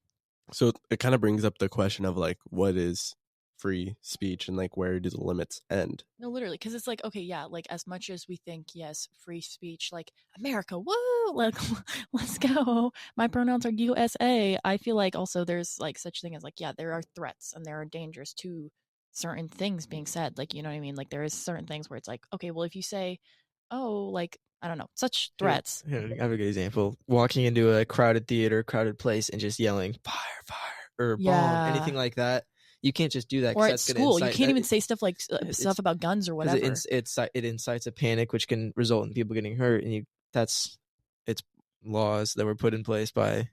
Speaker 2: so it kind of brings up the question of like, what is free speech and like where do the limits end?
Speaker 4: No, literally, because it's like, okay, yeah, like as much as we think, yes, free speech, like America, woo, like let's go. My pronouns are USA. I feel like also there's like such thing as like, yeah, there are threats and there are dangers to certain things being said. Like, you know what I mean? Like there is certain things where it's like, okay, well, if you say, oh, like, I don't know, such threats.
Speaker 3: Here, I have a good example. Walking into a crowded theater, crowded place, and just yelling "fire, fire" or "bomb,"
Speaker 4: Yeah.
Speaker 3: anything like that. You can't just do that. 'cause
Speaker 4: Or at
Speaker 3: that's gonna
Speaker 4: school, you
Speaker 3: incite-
Speaker 4: can't
Speaker 3: that-
Speaker 4: even say stuff like
Speaker 3: it's-
Speaker 4: stuff about guns or whatever.
Speaker 3: because it incites a panic, which can result in people getting hurt, and it's laws that were put in place by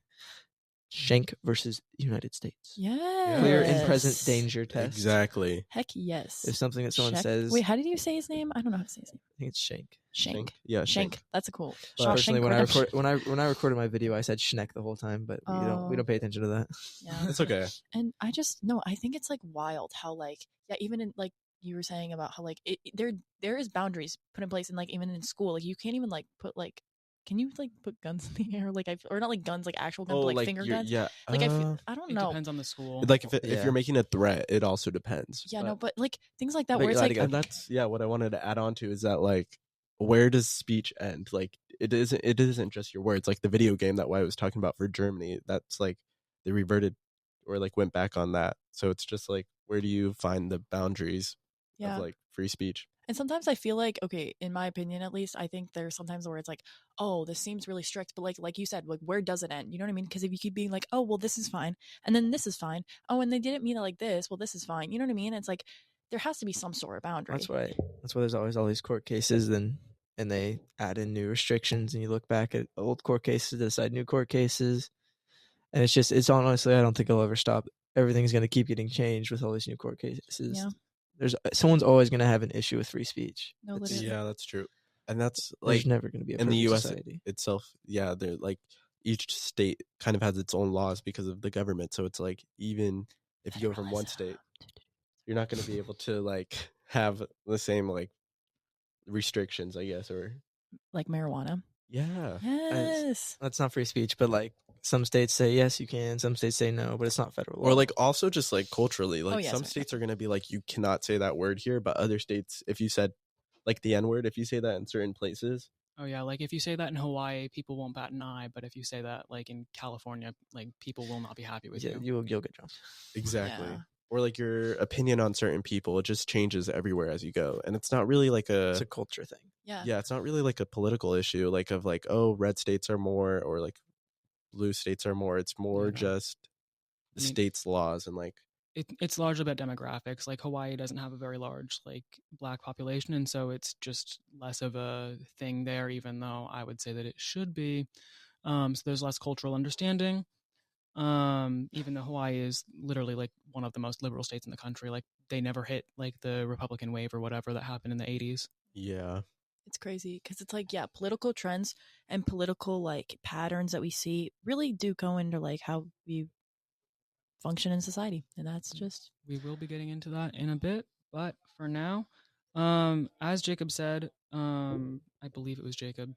Speaker 3: Schenck versus United States.
Speaker 4: Yeah.
Speaker 3: Clear and present danger test.
Speaker 2: Exactly.
Speaker 4: Heck yes.
Speaker 3: If something that someone
Speaker 4: Check-
Speaker 3: says,
Speaker 4: Wait, how did you say his name? I don't know how to say his name.
Speaker 3: I think it's Schenck.
Speaker 4: Shank.
Speaker 2: Yeah,
Speaker 4: Shank. That's a cool.
Speaker 3: But
Speaker 4: Shawshank
Speaker 3: personally, when I
Speaker 4: Redemption.
Speaker 3: when I recorded my video, I said Schneck the whole time, but we
Speaker 4: Oh.
Speaker 3: don't pay attention to that.
Speaker 4: Yeah.
Speaker 2: It's okay.
Speaker 4: And I just no, I think it's like wild how like even in like you were saying about how like there is boundaries put in place, and like even in school, like you can't even like put like, can you like put guns in the air, like or not like guns, like actual guns, but like finger guns.
Speaker 2: Yeah.
Speaker 4: Like I don't
Speaker 1: It
Speaker 4: know.
Speaker 1: depends on the school.
Speaker 2: Like if
Speaker 3: Yeah.
Speaker 2: you're making a threat, it also depends.
Speaker 4: Yeah, no, but like things like that
Speaker 3: But
Speaker 4: where it's
Speaker 3: you're
Speaker 4: like
Speaker 3: allowed to
Speaker 2: And that's what I wanted to add on to, is that like, where does speech end? Like it isn't just your words. Like the video game that I was talking about for Germany, that's like they reverted or like went back on that. So it's just like, where do you find the boundaries
Speaker 4: yeah.
Speaker 2: of like free speech?
Speaker 4: And sometimes I feel like, okay, in my opinion at least, I think there's sometimes where it's like, oh, this seems really strict, but like you said, like where does it end? You know what I mean? Because if you keep being like, oh, well, this is fine, and then this is fine, oh, and they didn't mean it like this, well, this is fine. You know what I mean? It's like there has to be some sort of boundary.
Speaker 3: That's why there's always all these court cases, and they add in new restrictions, and you look back at old court cases, decide new court cases, and it's honestly, I don't think it'll ever stop. Everything's going to keep getting changed with all these new court cases.
Speaker 4: Yeah.
Speaker 3: Someone's always going to have an issue with free speech.
Speaker 4: No,
Speaker 3: It's-
Speaker 4: literally.
Speaker 2: Yeah, that's true. And that's
Speaker 3: There's
Speaker 2: like
Speaker 3: never going to be a
Speaker 2: in the
Speaker 3: perfect
Speaker 2: US
Speaker 3: society.
Speaker 2: itself. Yeah, they're like, each state kind of has its own laws because of the government. So it's like, even if you go from one state, you're not going to be able to like have the same like restrictions, I guess, or
Speaker 4: Like marijuana.
Speaker 2: yeah.
Speaker 4: Yes.
Speaker 3: That's not free speech, but like some states say yes, you can. Some states say no, but it's not federal law.
Speaker 2: Or like also just like culturally, like
Speaker 4: yeah,
Speaker 2: some
Speaker 4: sorry.
Speaker 2: states are gonna be like you cannot say that word here, but other states, if you said like the N word, if you say that in certain places,
Speaker 1: Oh yeah, like if you say that in Hawaii, people won't bat an eye, but if you say that like in California, like people will not be happy with you.
Speaker 3: you'll get jumped.
Speaker 2: exactly.
Speaker 4: Yeah.
Speaker 2: Or like your opinion on certain people, it just changes everywhere as you go, and it's not really like
Speaker 3: It's a culture thing.
Speaker 2: yeah, it's not really like a political issue, like of like oh red states are more or like blue states are more. It's more
Speaker 1: no.
Speaker 2: just the
Speaker 1: I mean-
Speaker 2: state's laws and like
Speaker 1: It's largely about demographics. Like Hawaii doesn't have a very large like black population, and so it's just less of a thing there. Even though I would say that it should be. So there's less cultural understanding. Even though Hawaii is literally like one of the most liberal states in the country, like they never hit like the Republican wave or whatever that happened in the 80s.
Speaker 2: yeah.
Speaker 4: It's crazy because it's like, yeah, political trends and political like patterns that we see really do go into like how we function in society. And that's just
Speaker 1: We will be getting into that in a bit, but for now, as Jacob said, I believe it was Jacob,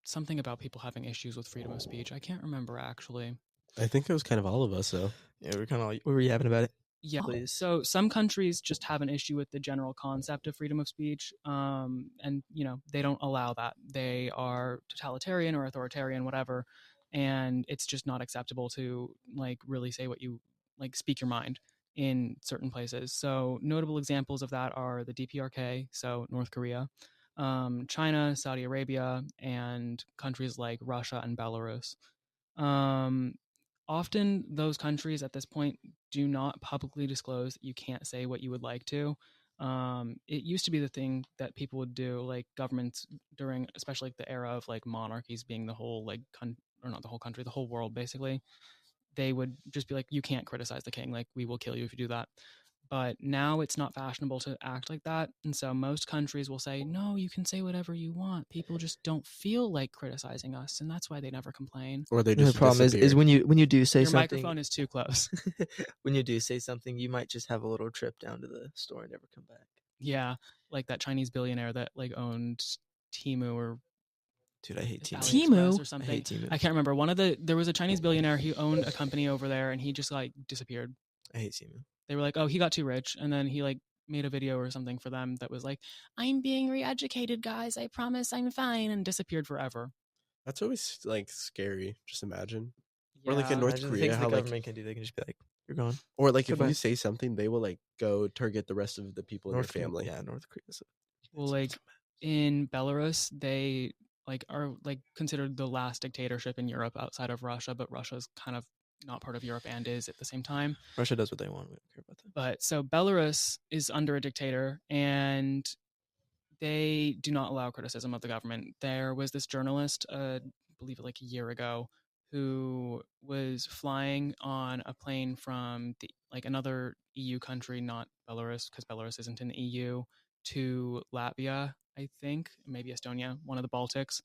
Speaker 1: something about people having issues with freedom of speech. I can't remember actually.
Speaker 2: I think it was kind of all of us though.
Speaker 3: Yeah, we're kind of what were you having about it?
Speaker 1: Yeah.
Speaker 3: Please.
Speaker 1: So some countries just have an issue with the general concept of freedom of speech, and they don't allow that. They are totalitarian or authoritarian, whatever, and it's just not acceptable to like really say what you like, speak your mind in certain places. So notable examples of that are the DPRK, so North Korea, China, Saudi Arabia, and countries like Russia and Belarus. Um, Often those countries at this point do not publicly disclose that you can't say what you would like to. It used to be the thing that people would do, like governments during, especially like the era of like monarchies being the whole like or not the whole country, the whole world basically. They would just be like, you can't criticize the king, like we will kill you if you do that. But now it's not fashionable to act like that. And so most countries will say, no, you can say whatever you want. People just don't feel like criticizing us. And that's why they never complain.
Speaker 2: Or they
Speaker 3: The
Speaker 2: just
Speaker 3: problem is
Speaker 2: disappear.
Speaker 3: when you do say
Speaker 1: Your
Speaker 3: something,
Speaker 1: microphone is too close.
Speaker 3: when you do say something, you might just have a little trip down to the store and never come back.
Speaker 1: Yeah. Like that Chinese billionaire that like owned Temu or
Speaker 3: Dude, I hate Temu.
Speaker 4: Temu?
Speaker 1: AliExpress or
Speaker 3: I
Speaker 1: something.
Speaker 3: hate Temu.
Speaker 1: I can't remember. There was a Chinese billionaire who owned a company over there and he just like disappeared.
Speaker 3: I hate Temu.
Speaker 1: They were like, oh, he got too rich. And then he like made a video or something for them that was like, I'm being re-educated, guys. I promise I'm fine, and disappeared forever.
Speaker 2: That's always like scary. Just imagine. Or like
Speaker 1: Yeah.
Speaker 2: in North
Speaker 3: Imagine the
Speaker 2: Korea,
Speaker 3: things
Speaker 2: how
Speaker 3: the
Speaker 2: like
Speaker 3: government can do. They can just be like, "You're gone."
Speaker 2: or like
Speaker 3: Goodbye.
Speaker 2: if you say something, they will like go target the rest of the people in your family.
Speaker 3: Yeah, North Korea.
Speaker 1: Well, like in Belarus, they like are like considered the last dictatorship in Europe outside of Russia, but Russia's kind of not part of Europe and is at the same time.
Speaker 3: Russia does what they want. We don't care about that.
Speaker 1: But so Belarus is under a dictator and they do not allow criticism of the government. There was this journalist, I believe like a year ago, who was flying on a plane from like another EU country, not Belarus, because Belarus isn't in the EU, to Latvia, I think, maybe Estonia, one of the Baltics.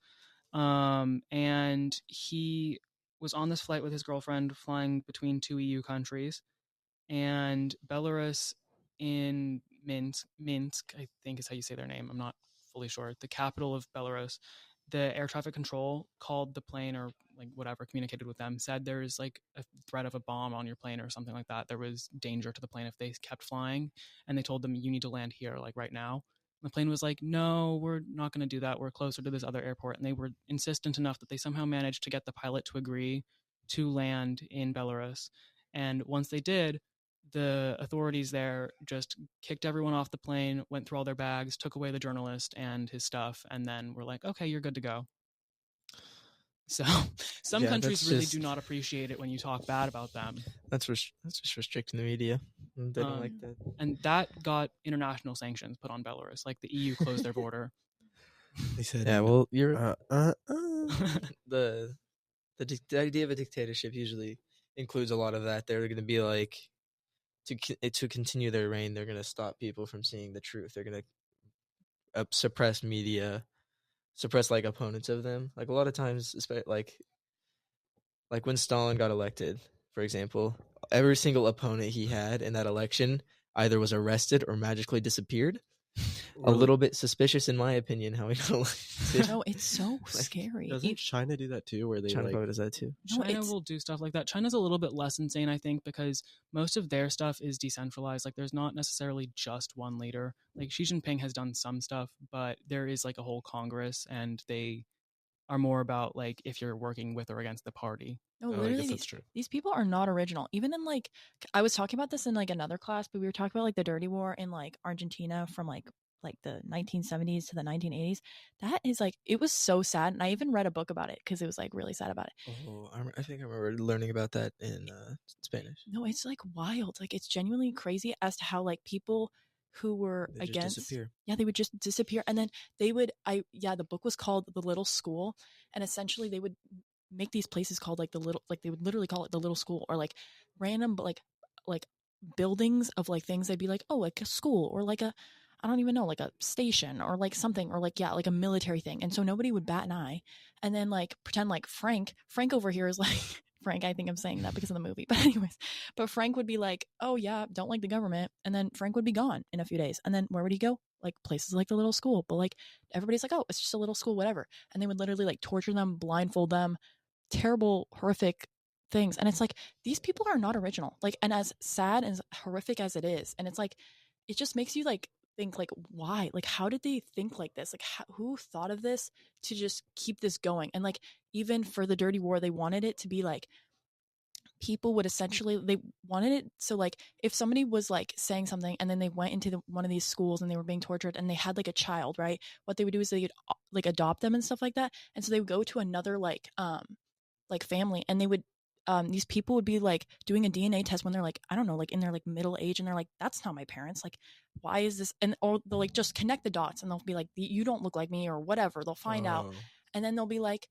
Speaker 1: And he was on this flight with his girlfriend flying between two EU countries, and Belarus in Minsk, I think is how you say their name. I'm not fully sure. The capital of Belarus, the air traffic control called the plane or like whatever, communicated with them, said there's like a threat of a bomb on your plane or something like that. There was danger to the plane if they kept flying, and they told them you need to land here like right now. The plane was like, no, we're not going to do that. We're closer to this other airport. And they were insistent enough that they somehow managed to get the pilot to agree to land in Belarus. And once they did, the authorities there just kicked everyone off the plane, went through all their bags, took away the journalist and his stuff, and then were like, okay, you're good to go. So some
Speaker 3: Yeah,
Speaker 1: countries
Speaker 3: that's
Speaker 1: really
Speaker 3: just-
Speaker 1: do not appreciate it when you talk bad about them.
Speaker 3: That's just restricting the media. They don't like that.
Speaker 1: And that got international sanctions put on Belarus. Like the EU closed their border.
Speaker 2: They said,
Speaker 3: Yeah, well, you're
Speaker 2: uh.
Speaker 3: the idea of a dictatorship usually includes a lot of that. They're going to be like to continue their reign. They're going to stop people from seeing the truth. They're going to suppress media, suppress like opponents of them. Like a lot of times, like when Stalin got elected, for example, every single opponent he had in that election either was arrested or magically disappeared. A
Speaker 2: Really?
Speaker 3: little bit suspicious, in my opinion, how he got elected.
Speaker 4: No, it's so scary.
Speaker 2: Doesn't China do that too, where they
Speaker 3: China
Speaker 2: like
Speaker 3: probably does that too.
Speaker 4: No,
Speaker 1: China
Speaker 4: it's-
Speaker 1: will do stuff like that. China's a little bit less insane, I think, because most of their stuff is decentralized. Like, there's not necessarily just one leader. Like, Xi Jinping has done some stuff, but there is like a whole Congress, and they are more about like if you're working with or against the party.
Speaker 4: No,
Speaker 2: Oh, I
Speaker 4: literally,
Speaker 2: guess that's true.
Speaker 4: these people are not original. Even in like, I was talking about this in like another class, but we were talking about like the dirty war in like Argentina from like the 1970s to the 1980s. That is like, it was so sad, and I even read a book about it because it was like really sad about it.
Speaker 3: Oh, I think I remember learning about that in Spanish.
Speaker 4: No, it's like wild. Like, it's genuinely crazy as to how like people who were
Speaker 3: They just
Speaker 4: against,
Speaker 3: disappear.
Speaker 4: yeah, they would just disappear, and then they would, the book was called The Little School, and essentially they would make these places called like the little, like they would literally call it the little school, or like random, but like buildings of like things. They'd be like, oh, like a school, or like a, I don't even know, like a station, or like something, or like, yeah, like a military thing. And so nobody would bat an eye, and then like pretend like Frank over here is like Frank, I think I'm saying that because of the movie, but anyways, but Frank would be like, oh yeah, don't like the government, and then Frank would be gone in a few days, and then where would he go? Like places like the little school. But like everybody's like, oh, it's just a little school, whatever. And they would literally like torture them, blindfold them, terrible, horrific things. And it's like, these people are not original. Like, and as sad and as horrific as it is, and it's like, it just makes you like think like, why? Like, how did they think like this? Like, who thought of this to just keep this going? And like, even for the dirty war, they wanted it to be like, people would essentially, they wanted it so like if somebody was like saying something and then they went into one of these schools and they were being tortured and they had like a child, right, what they would do is they would like adopt them and stuff like that. And so they would go to another like family, and they would these people would be like doing a DNA test when they're like, I don't know, like in their like middle age, and they're like, that's not my parents, like why is this? And or they'll like just connect the dots, and they'll be like, you don't look like me, or whatever, they'll find out. And then they'll be like,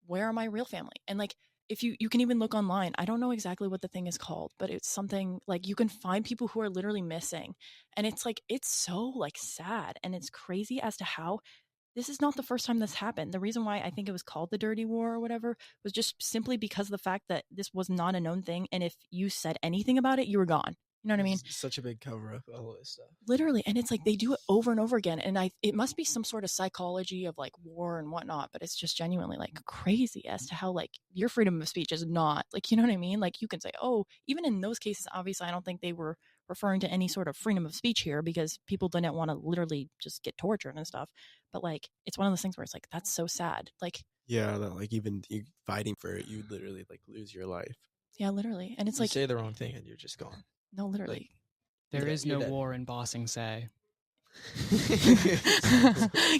Speaker 4: where are my real family? And like, if you can even look online, I don't know exactly what the thing is called, but it's something like you can find people who are literally missing. And it's like, it's so like sad, and it's crazy as to how this is not the first time this happened. The reason why I think it was called the Dirty War or whatever was just simply because of the fact that this was not a known thing, and if you said anything about it, you were gone. You know what I mean?
Speaker 3: It's such a big cover up, all of this stuff.
Speaker 4: Literally. And it's like they do it over and over again. And it must be some sort of psychology of like war and whatnot, but it's just genuinely like crazy as to how like your freedom of speech is not like, you know what I mean? Like you can say, oh, even in those cases, obviously, I don't think they were referring to any sort of freedom of speech here, because people didn't want to literally just get tortured and stuff. But like, it's one of those things where it's like, that's so sad. Like,
Speaker 2: yeah, that like even you fighting for it, you literally like lose your life.
Speaker 4: yeah, literally. And it's
Speaker 3: You
Speaker 4: like,
Speaker 3: say the wrong thing and you're just gone.
Speaker 4: no, literally.
Speaker 3: Like,
Speaker 1: There is
Speaker 3: you're
Speaker 1: no
Speaker 3: dead.
Speaker 1: war in Bossing Say.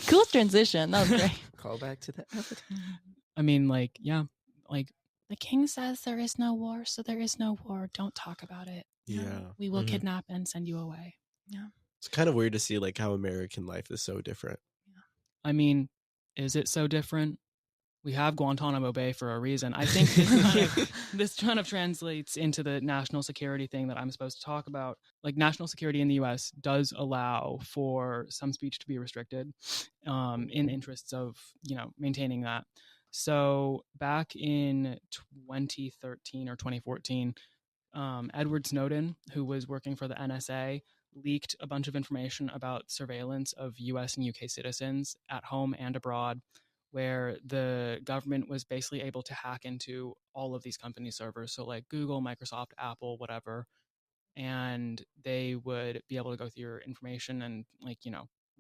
Speaker 4: Cool transition. That was great.
Speaker 3: Call back to that Avatar.
Speaker 1: I mean, like, yeah, like the king says there is no war, so there is no war. Don't talk about it.
Speaker 2: Yeah.
Speaker 1: We will
Speaker 3: Mhm.
Speaker 1: kidnap and send you away.
Speaker 2: It's kind of weird to see like how American life is so different.
Speaker 1: I mean, is it so different? We have Guantanamo Bay for a reason. I think this kind of translates into the national security thing that I'm supposed to talk about. Like, national security in the U.S. does allow for some speech to be restricted in interests of, maintaining that. So back in 2013 or 2014, Edward Snowden, who was working for the NSA, leaked a bunch of information about surveillance of US and UK citizens at home and abroad, where the government was basically able to hack into all of these company servers. So like Google, Microsoft, Apple, whatever. And they would be able to go through your information and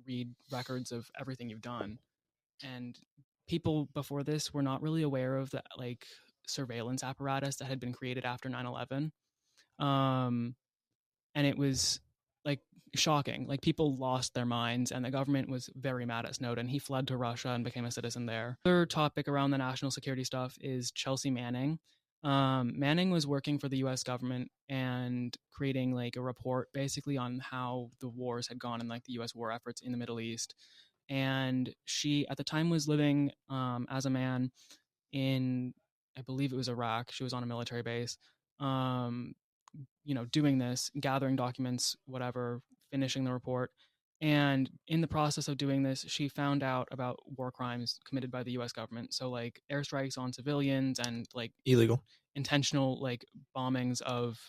Speaker 1: read records of everything you've done. And people before this were not really aware of the like surveillance apparatus that had been created after 9/11. And it was like shocking. Like, people lost their minds, and the government was very mad at Snowden. He fled to Russia and became a citizen there. Other topic around the national security stuff is Chelsea Manning. Manning was working for the US government and creating like a report basically on how the wars had gone and like the US war efforts in the Middle East. And she at the time was living as a man in, I believe it was Iraq. She was on a military base, doing this, gathering documents, whatever, finishing the report. And in the process of doing this, she found out about war crimes committed by the US government. So like airstrikes on civilians and like
Speaker 3: Illegal.
Speaker 1: intentional like bombings of,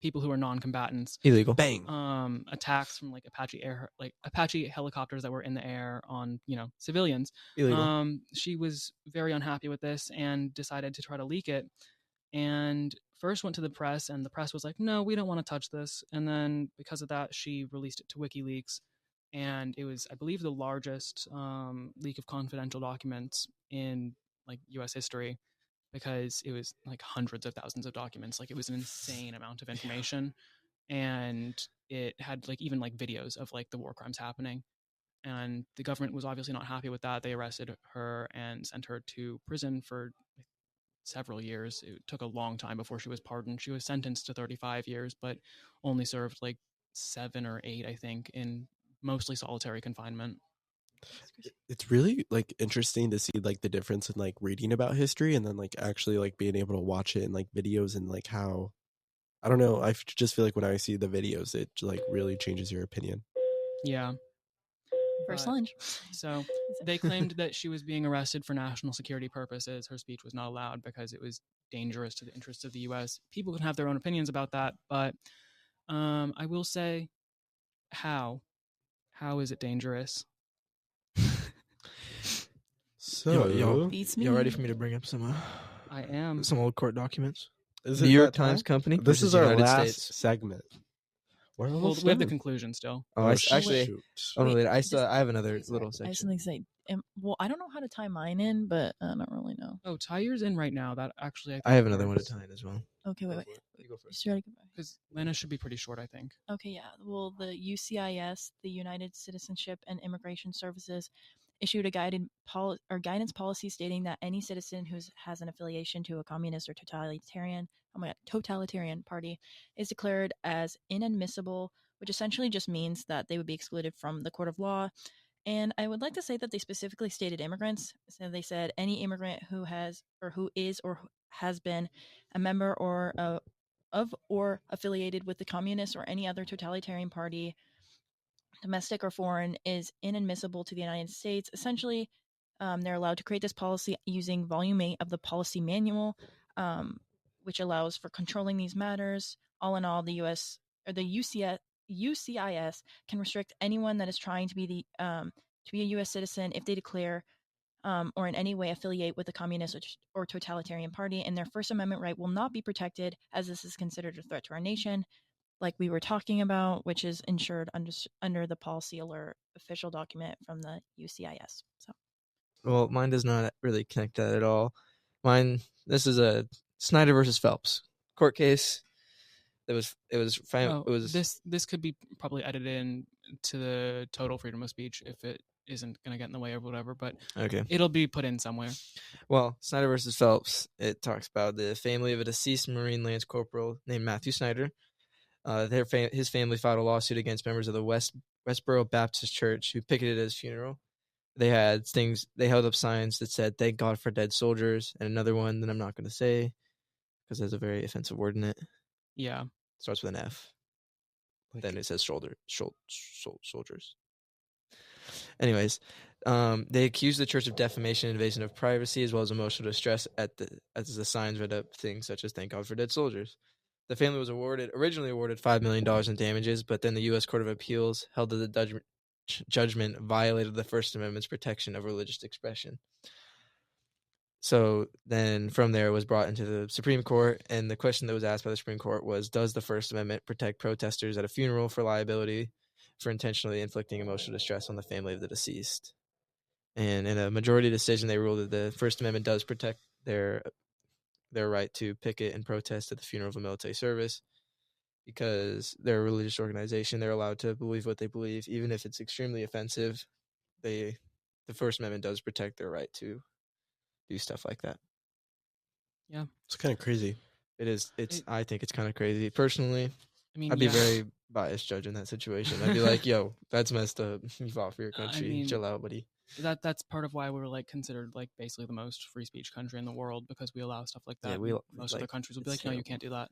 Speaker 1: people who are non-combatants.
Speaker 3: Illegal.
Speaker 2: Bang.
Speaker 1: Attacks from like Apache helicopters that were in the air on, civilians.
Speaker 3: Illegal.
Speaker 1: She was very unhappy with this and decided to try to leak it. And first went to the press, and the press was like, no, we don't want to touch this. And then because of that, she released it to WikiLeaks. And it was, I believe, the largest leak of confidential documents in like U.S. history, because it was like hundreds of thousands of documents. Like, it was an insane amount of information. And it had like even like videos of like the war crimes happening. And the government was obviously not happy with that. They arrested her and sent her to prison for several years. It took a long time before she was pardoned. She was sentenced to 35 years, but only served like 7 or 8, I think, in mostly solitary confinement.
Speaker 2: It's really like interesting to see like the difference in like reading about history and then like actually like being able to watch it in like videos, and like how, I don't know, I just feel like when I see the videos, it like really changes your opinion.
Speaker 1: Yeah.
Speaker 4: First
Speaker 1: But-
Speaker 4: lunch.
Speaker 1: So they claimed that she was being arrested for national security purposes. Her speech was not allowed because it was dangerous to the interests of the U.S. People can have their own opinions about that, but I will say, how is it dangerous?
Speaker 2: So
Speaker 3: Yo,
Speaker 4: Beats me.
Speaker 3: y'all ready for me to bring up
Speaker 1: I am.
Speaker 3: some old court documents?
Speaker 2: is
Speaker 3: New
Speaker 2: it
Speaker 3: York
Speaker 2: that time?
Speaker 3: Times Company.
Speaker 2: This
Speaker 3: versus
Speaker 2: is our
Speaker 3: United
Speaker 2: last
Speaker 3: States.
Speaker 2: segment. We're
Speaker 1: Well,
Speaker 2: almost
Speaker 1: we have the
Speaker 2: done.
Speaker 1: conclusion still.
Speaker 3: Oh, actually,
Speaker 2: shoot.
Speaker 3: unrelated. I
Speaker 4: just-
Speaker 3: have another
Speaker 4: Sorry,
Speaker 3: little
Speaker 4: I have
Speaker 3: section.
Speaker 4: something to say. Well, I don't know how to tie mine in, but I don't really know.
Speaker 1: Oh, tie yours in right now. That actually,
Speaker 3: I have another one to tie in as well.
Speaker 4: Okay, wait.
Speaker 3: You go first.
Speaker 4: Just ready to go.
Speaker 1: because Lana should be pretty short, I think.
Speaker 4: Okay, yeah. Well, the UCIS, the United Citizenship and Immigration Services, issued a guidance policy stating that any citizen who has an affiliation to a communist or totalitarian party is declared as inadmissible, which essentially just means that they would be excluded from the court of law. And I would like to say that they specifically stated immigrants. So they said any immigrant who has been a member of or affiliated with the communist or any other totalitarian party, domestic or foreign, is inadmissible to the United States. Essentially, they're allowed to create this policy using Volume 8 of the Policy Manual, which allows for controlling these matters. All in all, the U.S. or the UCIS can restrict anyone that is trying to be a U.S. citizen if they declare or in any way affiliate with a communist or totalitarian party, and their First Amendment right will not be protected, as this is considered a threat to our nation, like we were talking about, which is ensured under the Policy Alert official document from the UCIS. So,
Speaker 3: Well, mine does not really connect that at all. This is a Snyder versus Phelps court case. This
Speaker 1: could be probably edited in to the total freedom of speech if it isn't going to get in the way or whatever, but
Speaker 3: okay.
Speaker 1: It'll be put in somewhere.
Speaker 3: Well, Snyder versus Phelps, it talks about the family of a deceased Marine Lance Corporal named Matthew Snyder. His family filed a lawsuit against members of the Westboro Baptist Church who picketed at his funeral. They held up signs that said, "Thank God for dead soldiers," and another one that I'm not going to say because there's a very offensive word in it.
Speaker 1: Yeah.
Speaker 3: Starts with an F. Then it says soldiers. Anyways, they accused the church of defamation and invasion of privacy, as well as emotional distress as the signs read up things such as "Thank God for dead soldiers." The family was originally awarded $5 million in damages, but then the U.S. Court of Appeals held that the judgment violated the First Amendment's protection of religious expression. So then from there it was brought into the Supreme Court, and the question that was asked by the Supreme Court was, does the First Amendment protect protesters at a funeral for liability for intentionally inflicting emotional distress on the family of the deceased? And in a majority decision, they ruled that the First Amendment does protect their right to picket and protest at the funeral of a military service, because they're a religious organization. They're allowed to believe what they believe, even if it's extremely offensive. The First Amendment does protect their right to do stuff like that.
Speaker 1: Yeah.
Speaker 2: It's kind of crazy.
Speaker 3: It is. I think it's kind of crazy. Personally,
Speaker 1: I mean,
Speaker 3: I'd be very biased judging that situation. I'd be like, yo, that's messed up. You fought for your country. Chill out, buddy.
Speaker 1: That's part of why we're like considered like basically the most free speech country in the world, because we allow stuff like that.
Speaker 3: Yeah,
Speaker 1: most other countries will be like, no, you can't do that.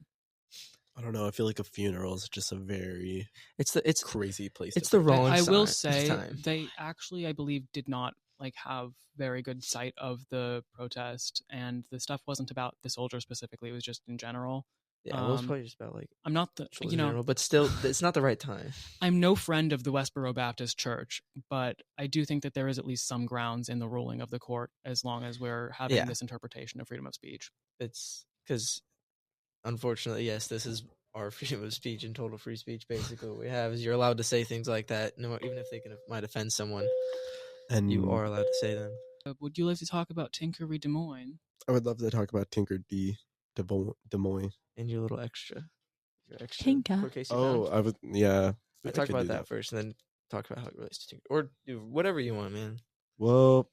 Speaker 2: I don't know. I feel like a funeral is just a very
Speaker 3: it's
Speaker 2: crazy place.
Speaker 3: It's the wrong.
Speaker 1: I will
Speaker 3: say
Speaker 1: they actually, I believe, did not like have very good sight of the protest, and the stuff wasn't about the soldiers specifically. It was just in general.
Speaker 3: Yeah, well, it's probably just about like
Speaker 1: I'm not the
Speaker 3: in general, but still, it's not the right time.
Speaker 1: I'm no friend of the Westboro Baptist Church, but I do think that there is at least some grounds in the ruling of the court as long as we're having this interpretation of freedom of speech.
Speaker 3: It's because, unfortunately, yes, this is our freedom of speech and total free speech. Basically, what we have is you're allowed to say things like that, no, even if they might offend someone, and you are allowed to say them.
Speaker 1: Would you like to talk about Tinker v. Des Moines?
Speaker 2: I would love to talk about Tinker Des Moines.
Speaker 3: And your little extra
Speaker 4: Tinker.
Speaker 3: court case you
Speaker 2: Oh,
Speaker 3: found.
Speaker 2: I
Speaker 3: talk about that first, and then talk about how it relates to Tinker, or do whatever you want, man.
Speaker 2: Well,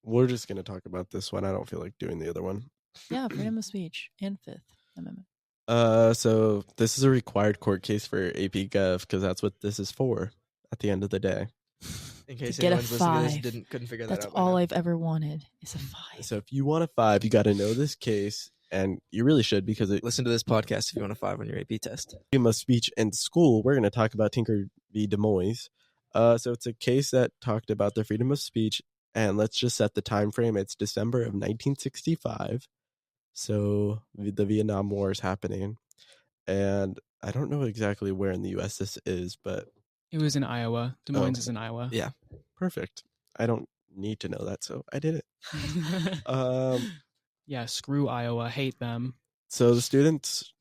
Speaker 2: we're just gonna talk about this one. I don't feel like doing the other one.
Speaker 4: Yeah, freedom of speech and Fifth Amendment.
Speaker 2: So this is a required court case for AP Gov because that's what this is for. At the end of the day,
Speaker 3: In case
Speaker 4: get a
Speaker 3: anyone's listening to this
Speaker 4: 5.
Speaker 3: couldn't figure that out.
Speaker 4: That's all I've ever wanted is a 5.
Speaker 2: so if you want a 5, you got to know this case, and you really should because it
Speaker 3: Listen to this podcast if you want a 5 on your AP test.
Speaker 2: freedom of speech in school. We're going to talk about Tinker v. Des Moines. So it's a case that talked about the freedom of speech, and let's just set the time frame. It's December of 1965. So the Vietnam War is happening, and I don't know exactly where in the U.S. this is, but
Speaker 1: It was in Iowa. Des Moines is in Iowa.
Speaker 3: Yeah.
Speaker 2: perfect. I don't need to know that, so I did it.
Speaker 1: Yeah, screw Iowa. Hate them.
Speaker 2: So the students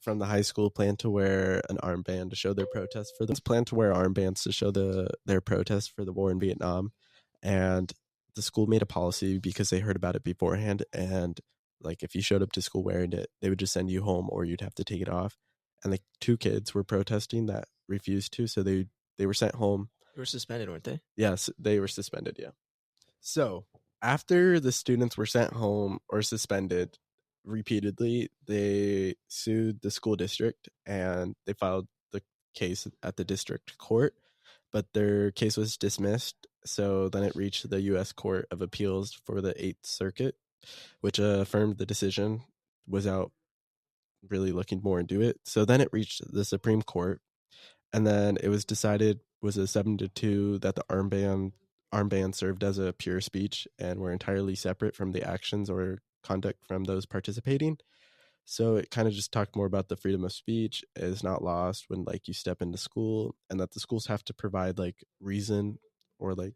Speaker 2: from the high school plan to wear an armband to show their protest for them. Plan to wear armbands to show their protest for the war in Vietnam, and the school made a policy because they heard about it beforehand. And like if you showed up to school wearing it, they would just send you home, or you'd have to take it off. And the 2 kids were protesting that refused to, so they were sent home.
Speaker 3: They were suspended, weren't they?
Speaker 2: Yes, they were suspended. Yeah. So after the students were sent home or suspended repeatedly, they sued the school district and they filed the case at the district court, but their case was dismissed. So then it reached the U.S. Court of Appeals for the 8th Circuit, which affirmed the decision without really looking more into it. So then it reached the Supreme Court, and then it was decided was a 7-2 that the armband served as a pure speech and were entirely separate from the actions or conduct from those participating. So it kind of just talked more about the freedom of speech is not lost when like you step into school, and that the schools have to provide like reason or like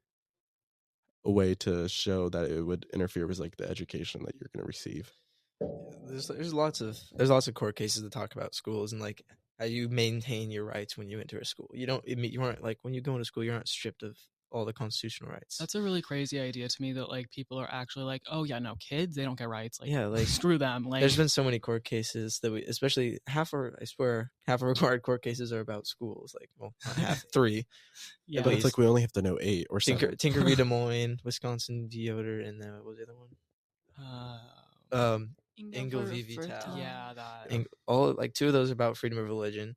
Speaker 2: a way to show that it would interfere with like the education that you're going to receive.
Speaker 3: There's lots of court cases that talk about schools and like how you maintain your rights when you enter a school. You aren't like when you go into school, you aren't stripped of all the constitutional rights.
Speaker 1: That's a really crazy idea to me that like people are actually like, oh yeah, no, kids, they don't get rights. Like,
Speaker 3: yeah, like
Speaker 1: screw them. Like,
Speaker 3: there's been so many court cases that especially half of required court cases are about schools. Like, well, not half, 3.
Speaker 1: yeah,
Speaker 2: But it's like we only have to know 8 or 7.
Speaker 3: Tinker v. Des Moines, Wisconsin v. Yoder, and what was the other one? Engel v. Vital.
Speaker 1: Yeah, that.
Speaker 3: All like 2 of those are about freedom of religion,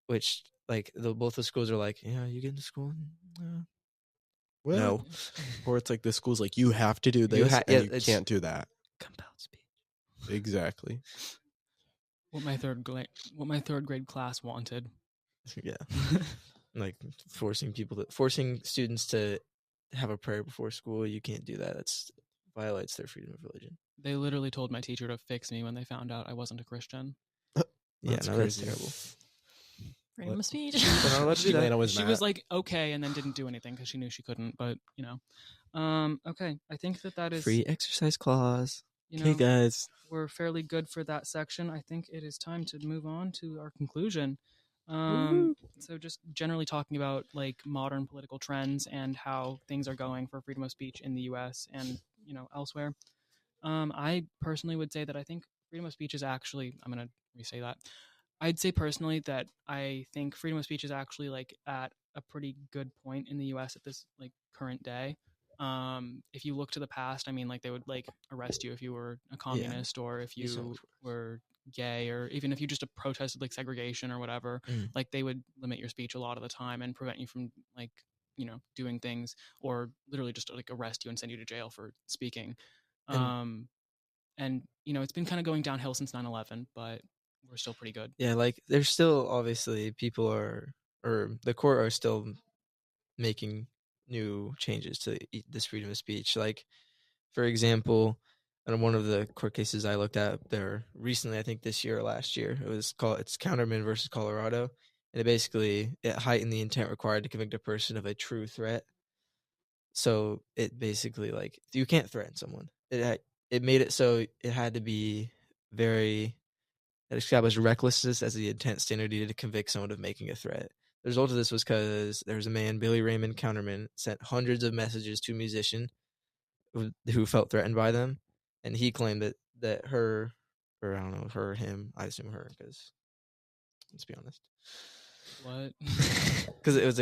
Speaker 3: which like both the schools are like, yeah, you get into school.
Speaker 2: Well,
Speaker 3: No.
Speaker 2: Or it's like the school's like, you have to do this, and you can't do that.
Speaker 3: Compelled speech.
Speaker 2: Exactly.
Speaker 1: What my third grade class wanted.
Speaker 3: Yeah. Like forcing students to have a prayer before school. You can't do that. That's violates their freedom of religion.
Speaker 1: They literally told my teacher to fix me when they found out I wasn't a Christian.
Speaker 3: That's terrible.
Speaker 4: Freedom of speech.
Speaker 1: She was like, okay, and then didn't do anything because she knew she couldn't. But okay, I think that is
Speaker 3: free exercise clause.
Speaker 2: Okay, guys,
Speaker 1: we're fairly good for that section. I think it is time to move on to our conclusion. So just generally talking about like modern political trends and how things are going for freedom of speech in the U.S. and elsewhere. I personally would say that I think freedom of speech is actually, I'm going to re-say that. I'd say personally that I think freedom of speech is actually like at a pretty good point in the U.S. at this like current day. If you look to the past, I mean, like they would like arrest you if you were a communist or if you were gay, or even if you just protested like segregation or whatever. Like they would limit your speech a lot of the time and prevent you from like doing things, or literally just like arrest you and send you to jail for speaking. And it's been kind of going downhill since 9/11, but we're still pretty good.
Speaker 3: Yeah, like there's still obviously the court are still making new changes to this freedom of speech. Like, for example, And one of the court cases I looked at there recently, I think this year or last year, it's Counterman versus Colorado, and it heightened the intent required to convict a person of a true threat. So it basically like you can't threaten someone. It made it so it had to be it established recklessness as the intent standard needed to convict someone of making a threat. The result of this was because there was a man, Billy Raymond Counterman, sent hundreds of messages to a musician who felt threatened by them, and he claimed that her, or I don't know, her or him, I assume her, because let's be honest.
Speaker 1: What?
Speaker 3: Because it was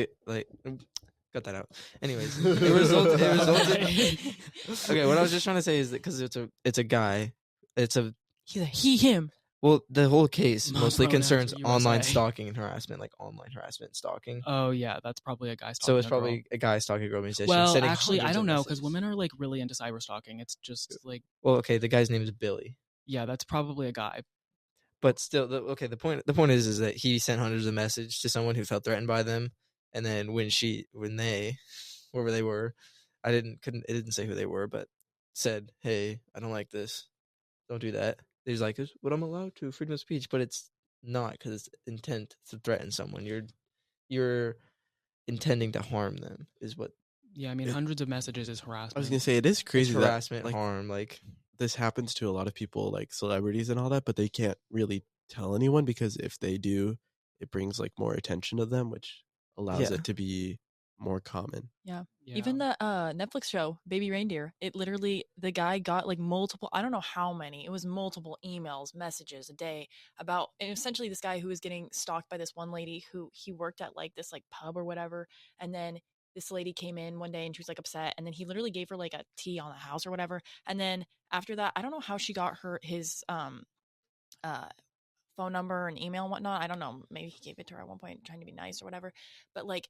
Speaker 3: cut that out. Anyways, it resulted. Okay, what I was just trying to say is that because it's a guy,
Speaker 4: He's a he him.
Speaker 3: Well, the whole case
Speaker 1: My
Speaker 3: mostly
Speaker 1: pronouns
Speaker 3: concerns
Speaker 1: are
Speaker 3: online
Speaker 1: USA.
Speaker 3: stalking and harassment, like online harassment and stalking.
Speaker 1: Oh yeah, that's probably a guy stalking.
Speaker 3: So it's
Speaker 1: a girl.
Speaker 3: probably a guy stalking a girl musician.
Speaker 1: Well,
Speaker 3: sending
Speaker 1: actually, I
Speaker 3: hundreds of
Speaker 1: don't know because
Speaker 3: messages.
Speaker 1: women are like really into cyber stalking. It's just like,
Speaker 3: Well, okay, the guy's name is Billy,
Speaker 1: yeah, that's probably a guy.
Speaker 3: but still, the point is that he sent hundreds of messages to someone who felt threatened by them, and then when they, wherever they were, it didn't say who they were, but said, "Hey, I don't like this. Don't do that." He's like, "What I'm allowed to, freedom of speech," but it's not because it's intent to threaten someone. You're intending to harm them is what.
Speaker 1: Yeah, I mean, hundreds of messages is harassment.
Speaker 2: I was gonna say it is crazy
Speaker 3: It's harassment,
Speaker 2: that like
Speaker 3: harm, like
Speaker 2: this happens to a lot of people, like celebrities and all that, but they can't really tell anyone because if they do, it brings like more attention to them, which allows
Speaker 3: Yeah.
Speaker 2: it to be more common.
Speaker 1: Yeah.
Speaker 4: Even the Netflix show Baby Reindeer, it literally, the guy got like multiple, I don't know how many, it was multiple emails, messages a day about, and essentially this guy who was getting stalked by this one lady who he worked at like this like pub or whatever, and then this lady came in one day and she was like upset, and then he literally gave her like a tea on the house or whatever, and then after that, I don't know how she got his phone number and email and whatnot. I don't know, maybe he gave it to her at one point trying to be nice or whatever, but like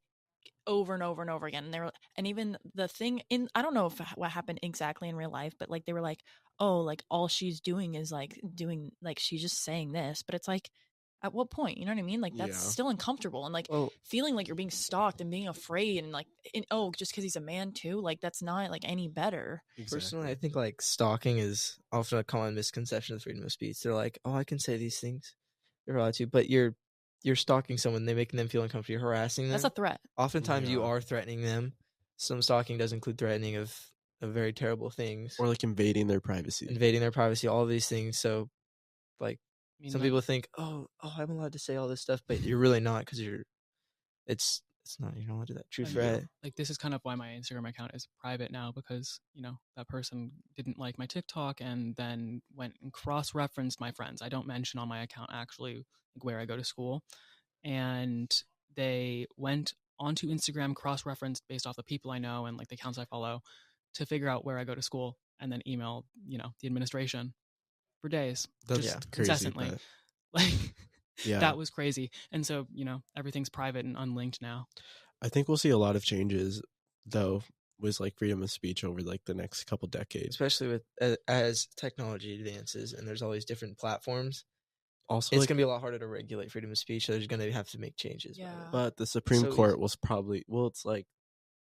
Speaker 4: over and over and over again. And even the thing in, I don't know what happened exactly in real life, but like they were like, oh, like all she's doing is like doing, like she's just saying this, but it's like, at what point, you know what I mean? Like that's
Speaker 2: Yeah.
Speaker 4: still uncomfortable, and like
Speaker 3: well,
Speaker 4: feeling like you're being stalked and being afraid, and like, just because he's a man too, like that's not like any better.
Speaker 3: personally, I think like stalking is often a common misconception of freedom of speech. They're like, "Oh, I can say these things, you're allowed to," but you're stalking someone, they're making them feel uncomfortable, you're harassing them.
Speaker 4: That's a threat.
Speaker 3: Oftentimes, you
Speaker 2: Yeah.
Speaker 3: are threatening them. Some stalking does include threatening of very terrible things,
Speaker 2: Or like invading their privacy.
Speaker 3: invading their privacy, all of these things. So, like,
Speaker 1: I mean,
Speaker 3: some people think, "Oh, I'm allowed to say all this stuff," but you're really not, because it's not. You're not allowed to do that. True
Speaker 1: and,
Speaker 3: threat.
Speaker 1: like this is kind of why my Instagram account is private now, because that person didn't like my TikTok and then went and cross-referenced my friends. I don't mention on my account actually like where I go to school, and they went onto Instagram, cross-referenced based off the people I know and like the accounts I follow to figure out where I go to school, and then email the administration for days,
Speaker 2: That's
Speaker 1: just
Speaker 2: crazy.
Speaker 1: incessantly.
Speaker 2: But
Speaker 1: Like
Speaker 2: yeah,
Speaker 1: that was crazy. And so everything's private and unlinked now.
Speaker 2: I think we'll see a lot of changes though with like freedom of speech over like the next couple decades.
Speaker 3: Especially with as technology advances and there's all these different platforms,
Speaker 2: Also,
Speaker 3: it's
Speaker 2: like,
Speaker 3: gonna be a lot harder to regulate freedom of speech. So there's gonna have to make changes.
Speaker 4: Yeah.
Speaker 2: but the Supreme
Speaker 3: so
Speaker 2: Court
Speaker 3: easy.
Speaker 2: was probably it's like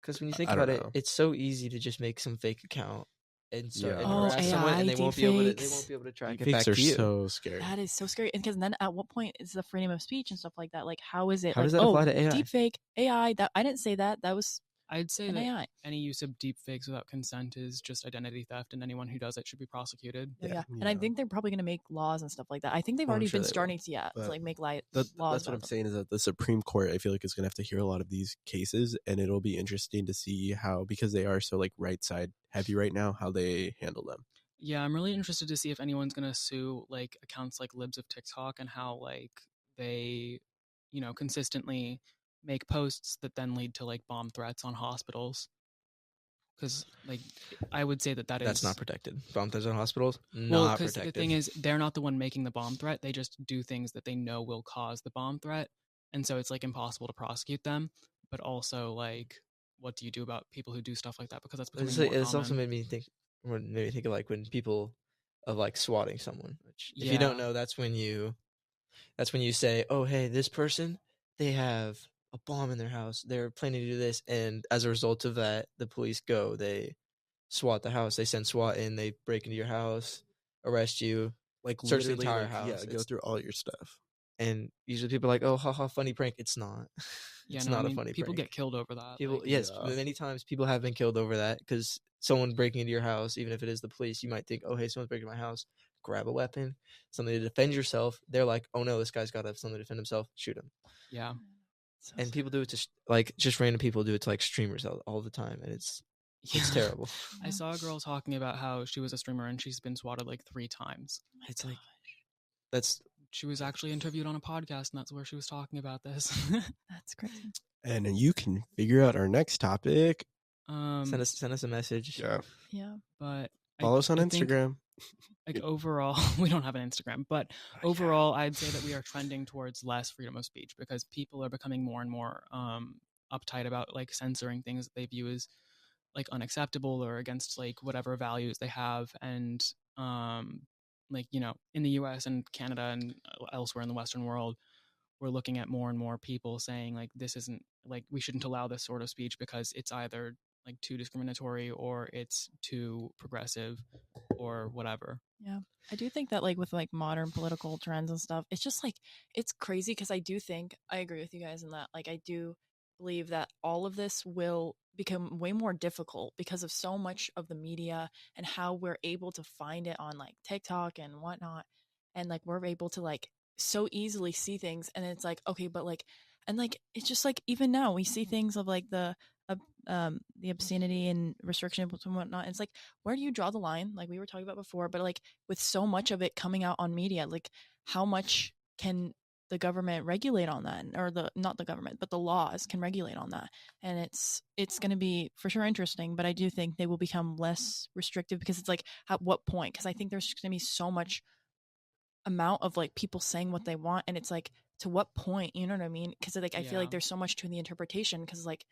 Speaker 3: Because when you think
Speaker 2: I don't
Speaker 3: about it,
Speaker 2: know.
Speaker 3: it's so easy to just make some fake account and start and
Speaker 2: Yeah. Oh,
Speaker 3: harass someone, and
Speaker 4: AI
Speaker 3: they won't be able to
Speaker 4: deepfakes.
Speaker 3: track it back
Speaker 2: deepfakes are
Speaker 3: to you.
Speaker 2: so scary.
Speaker 4: That is so scary. And because then at what point is the freedom of speech and stuff like that? Like, how is it?
Speaker 3: How
Speaker 4: like,
Speaker 3: does that apply to AI?
Speaker 4: Deepfake, AI. That I didn't say that. That was
Speaker 1: I'd say
Speaker 4: an
Speaker 1: that
Speaker 4: AI.
Speaker 1: any use of deepfakes without consent is just identity theft, and anyone who does it should be prosecuted.
Speaker 4: Yeah. And I think they're probably going to make laws and stuff like that. I think they've
Speaker 3: I'm
Speaker 4: already
Speaker 3: sure
Speaker 4: been
Speaker 3: they will.
Speaker 4: starting to
Speaker 2: But
Speaker 4: like make laws.
Speaker 2: That's what
Speaker 4: about
Speaker 2: I'm
Speaker 4: them.
Speaker 2: saying is that the Supreme Court, I feel like, is going to have to hear a lot of these cases, and it'll be interesting to see how, because they are so like right side heavy right now, how they handle them.
Speaker 1: Yeah, I'm really interested to see if anyone's going to sue like accounts like Libs of TikTok and how like they, consistently make posts that then lead to like bomb threats on hospitals. Because like I would say that's
Speaker 3: That's not protected. Bomb threats on hospitals,
Speaker 1: well,
Speaker 3: not
Speaker 1: because
Speaker 3: protected.
Speaker 1: the thing is, they're not the one making the bomb threat. They just do things that they know will cause the bomb threat, and so it's like impossible to prosecute them. But also, like, what do you do about people who do stuff like that? Because that's becoming more
Speaker 3: It's also
Speaker 1: common.
Speaker 3: made me think of like when people of like swatting someone. Which, if you don't
Speaker 1: Yeah.
Speaker 3: know, that's when you say, "Oh, hey, this person, they have a bomb in their house. They're planning to do this," and as a result of that, the police go. They SWAT the house. They send SWAT in, they break into your house, arrest you,
Speaker 2: Like
Speaker 3: search the
Speaker 2: literally,
Speaker 3: entire
Speaker 2: like,
Speaker 3: house.
Speaker 2: yeah, go through all your stuff.
Speaker 3: And usually people are like, "Oh, haha, funny prank." It's not.
Speaker 1: Yeah,
Speaker 3: It's
Speaker 1: no,
Speaker 3: not
Speaker 1: I mean,
Speaker 3: a funny
Speaker 1: people
Speaker 3: prank.
Speaker 1: get killed over that.
Speaker 3: People,
Speaker 1: like,
Speaker 3: yes,
Speaker 2: Yeah.
Speaker 3: many times people have been killed over that because someone breaking into your house, even if it is the police, you might think, "Oh, hey, someone's breaking my house." Grab a weapon, something to defend yourself. They're like, "Oh no, this guy's got to have something to defend himself. Shoot him."
Speaker 1: yeah.
Speaker 4: So
Speaker 3: And
Speaker 4: sad.
Speaker 3: people do it to like just random people do it to like streamers all the time, and it's
Speaker 1: Yeah.
Speaker 3: terrible.
Speaker 1: I saw a girl talking about how she was a streamer and she's been swatted like 3 times.
Speaker 3: It's like that's
Speaker 1: She was actually interviewed on a podcast, and that's where she was talking about this.
Speaker 4: That's crazy.
Speaker 2: And you can figure out our next topic.
Speaker 3: send us a message.
Speaker 2: Yeah.
Speaker 4: Yeah.
Speaker 1: But
Speaker 2: Follow us on
Speaker 1: I think,
Speaker 2: Instagram.
Speaker 1: like, overall, we don't have an Instagram, but overall, I'd say that we are trending towards less freedom of speech because people are becoming more and more uptight about like censoring things that they view as like unacceptable or against like whatever values they have. And like, you know, in the US and Canada and elsewhere in the Western world, we're looking at more and more people saying like this isn't like we shouldn't allow this sort of speech because it's either like too discriminatory or it's too progressive or whatever.
Speaker 4: Yeah. I do think that like with like modern political trends and stuff, it's just like it's crazy because I do think I agree with you guys in that like I do believe that all of this will become way more difficult because of so much of the media and how we're able to find it on like TikTok and whatnot. And like we're able to like so easily see things and it's like, okay, but like and like it's just like even now we see things of like the obscenity and restriction and whatnot. It's like, where do you draw the line? Like we were talking about before, but like with so much of it coming out on media, like how much can the government regulate on that, or the not the government, but the laws can regulate on that? And it's going to be for sure interesting, but I do think they will become less restrictive because it's like at what point? Because I think there's going to be so much amount of like people saying what they want, and it's like to what point? You know what I mean? Because like I feel like there's so much to the interpretation because like.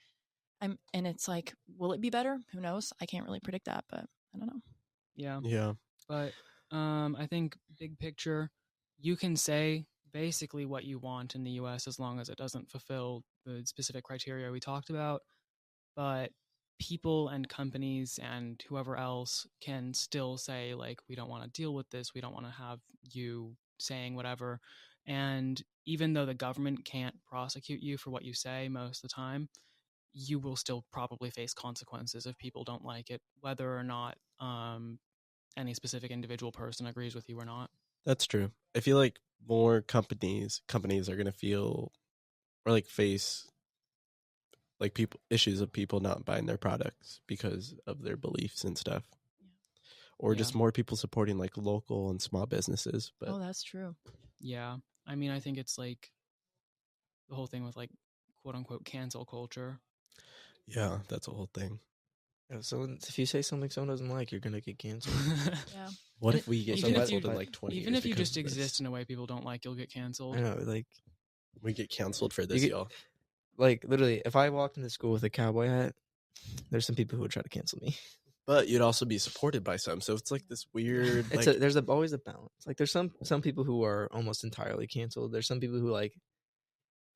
Speaker 4: And it's like, will it be better? Who knows? I can't really predict that, but I don't know.
Speaker 1: Yeah.
Speaker 2: Yeah.
Speaker 1: But I think big picture, you can say basically what you want in the US as long as it doesn't fulfill the specific criteria we talked about. But people and companies and whoever else can still say, like, we don't want to deal with this. We don't want to have you saying whatever. And even though the government can't prosecute you for what you say most of the time, you will still probably face consequences if people don't like it, whether or not any specific individual person agrees with you or not.
Speaker 2: That's true. I feel like more companies are going to feel or like face like people issues of people not buying their products because of their beliefs and stuff. Or just more people supporting like local and small businesses. But
Speaker 4: that's true.
Speaker 1: Yeah. I mean, I think it's like the whole thing with like quote unquote cancel culture.
Speaker 2: Yeah, that's a whole thing.
Speaker 3: If you say something someone doesn't like, you're gonna get canceled.
Speaker 4: Yeah.
Speaker 2: What if we get
Speaker 1: Even if
Speaker 2: canceled
Speaker 1: you-
Speaker 2: in like 20
Speaker 1: Even
Speaker 2: years
Speaker 1: if you
Speaker 2: because
Speaker 1: just
Speaker 2: of this?
Speaker 1: exist in a way people don't like, you'll get canceled.
Speaker 3: I know, like
Speaker 2: We get canceled for this,
Speaker 3: get-
Speaker 2: y'all.
Speaker 3: like literally, if I walked into school with a cowboy hat, there's some people who would try to cancel me.
Speaker 2: But you'd also be supported by some, so it's like this weird.
Speaker 3: It's
Speaker 2: like,
Speaker 3: there's always a balance. Like there's some people who are almost entirely canceled. There's some people who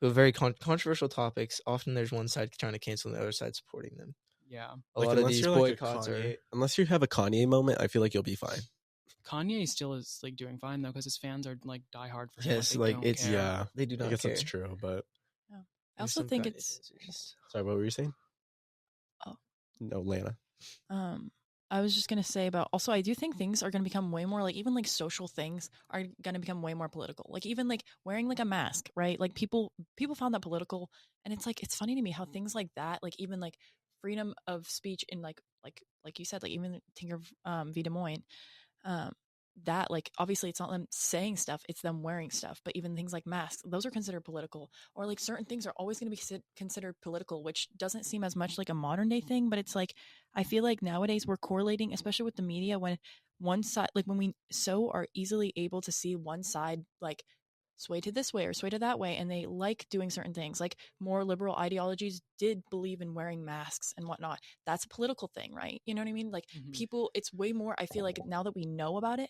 Speaker 3: who have very controversial topics. Often there's one side trying to cancel and the other side supporting them.
Speaker 1: Yeah.
Speaker 3: A lot of
Speaker 2: unless
Speaker 3: these
Speaker 2: you're like a
Speaker 3: boycotts
Speaker 2: Kanye-
Speaker 3: are.
Speaker 2: unless you have a Kanye moment, I feel like you'll be fine.
Speaker 1: Kanye still is like doing fine though because his fans are like diehard for him.
Speaker 3: Yes,
Speaker 1: they
Speaker 3: like
Speaker 1: don't
Speaker 3: it's
Speaker 1: care.
Speaker 2: Yeah,
Speaker 3: they do
Speaker 2: I
Speaker 3: not
Speaker 2: guess
Speaker 3: care.
Speaker 2: that's true. But
Speaker 4: I also
Speaker 3: Some
Speaker 4: think
Speaker 3: Kanye
Speaker 4: it's
Speaker 3: fans are just-
Speaker 2: sorry, what were you saying?
Speaker 4: Oh.
Speaker 2: No, Lana.
Speaker 4: I was just gonna say about also I do think things are gonna become way more like even like social things are gonna become way more political. Like even like wearing like a mask, right? Like people found that political, and it's like it's funny to me how things like that, like even like freedom of speech in like you said, like even Tinker v. Des Moines, that like obviously it's not them saying stuff, it's them wearing stuff, but even things like masks, those are considered political, or like certain things are always going to be considered political, which doesn't seem as much like a modern day thing, but it's like I feel like nowadays we're correlating, especially with the media, when one side, like when we so are easily able to see one side like sway to this way or sway to that way, and they like doing certain things. Like more liberal ideologies did believe in wearing masks and whatnot. That's a political thing, right? You know what I mean? Like people, it's way more, I feel like now that we know about it,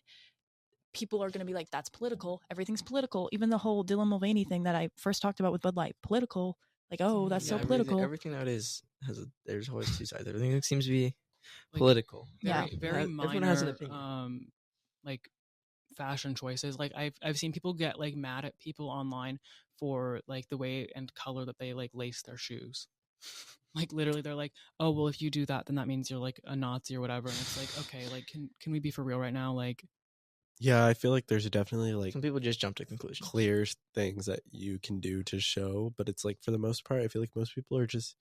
Speaker 4: people are going to be like, that's political. Everything's political. Even the whole Dylan Mulvaney thing that I first talked about with Bud Light, political. Like, oh, that's so political.
Speaker 3: Everything nowadays there's always two sides. Everything seems to be political.
Speaker 4: Yeah.
Speaker 1: very minor.
Speaker 3: Everyone has an opinion.
Speaker 1: Like fashion choices. Like I've seen people get like mad at people online for like the way and color that they like lace their shoes. Like literally they're like, oh well, if you do that then that means you're like a Nazi or whatever, and it's like, okay, like can we be for real right now? Like,
Speaker 2: Yeah, I feel like there's definitely like
Speaker 3: Some people just jump to conclusions.
Speaker 2: clear things that you can do to show, but it's like for the most part I feel like most people are just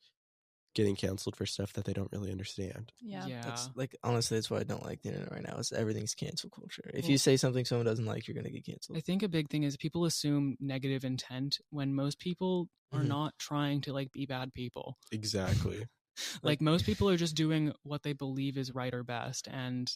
Speaker 2: getting canceled for stuff that they don't really understand.
Speaker 4: Yeah.
Speaker 3: That's like, honestly, that's why I don't like the internet right now. Is everything's cancel culture. If
Speaker 1: Well,
Speaker 3: you say something someone doesn't like, you're gonna get canceled.
Speaker 1: I think a big thing is people assume negative intent when most people are
Speaker 3: Mhm.
Speaker 1: not trying to like be bad people.
Speaker 2: Exactly.
Speaker 1: Like most people are just doing what they believe is right or best, and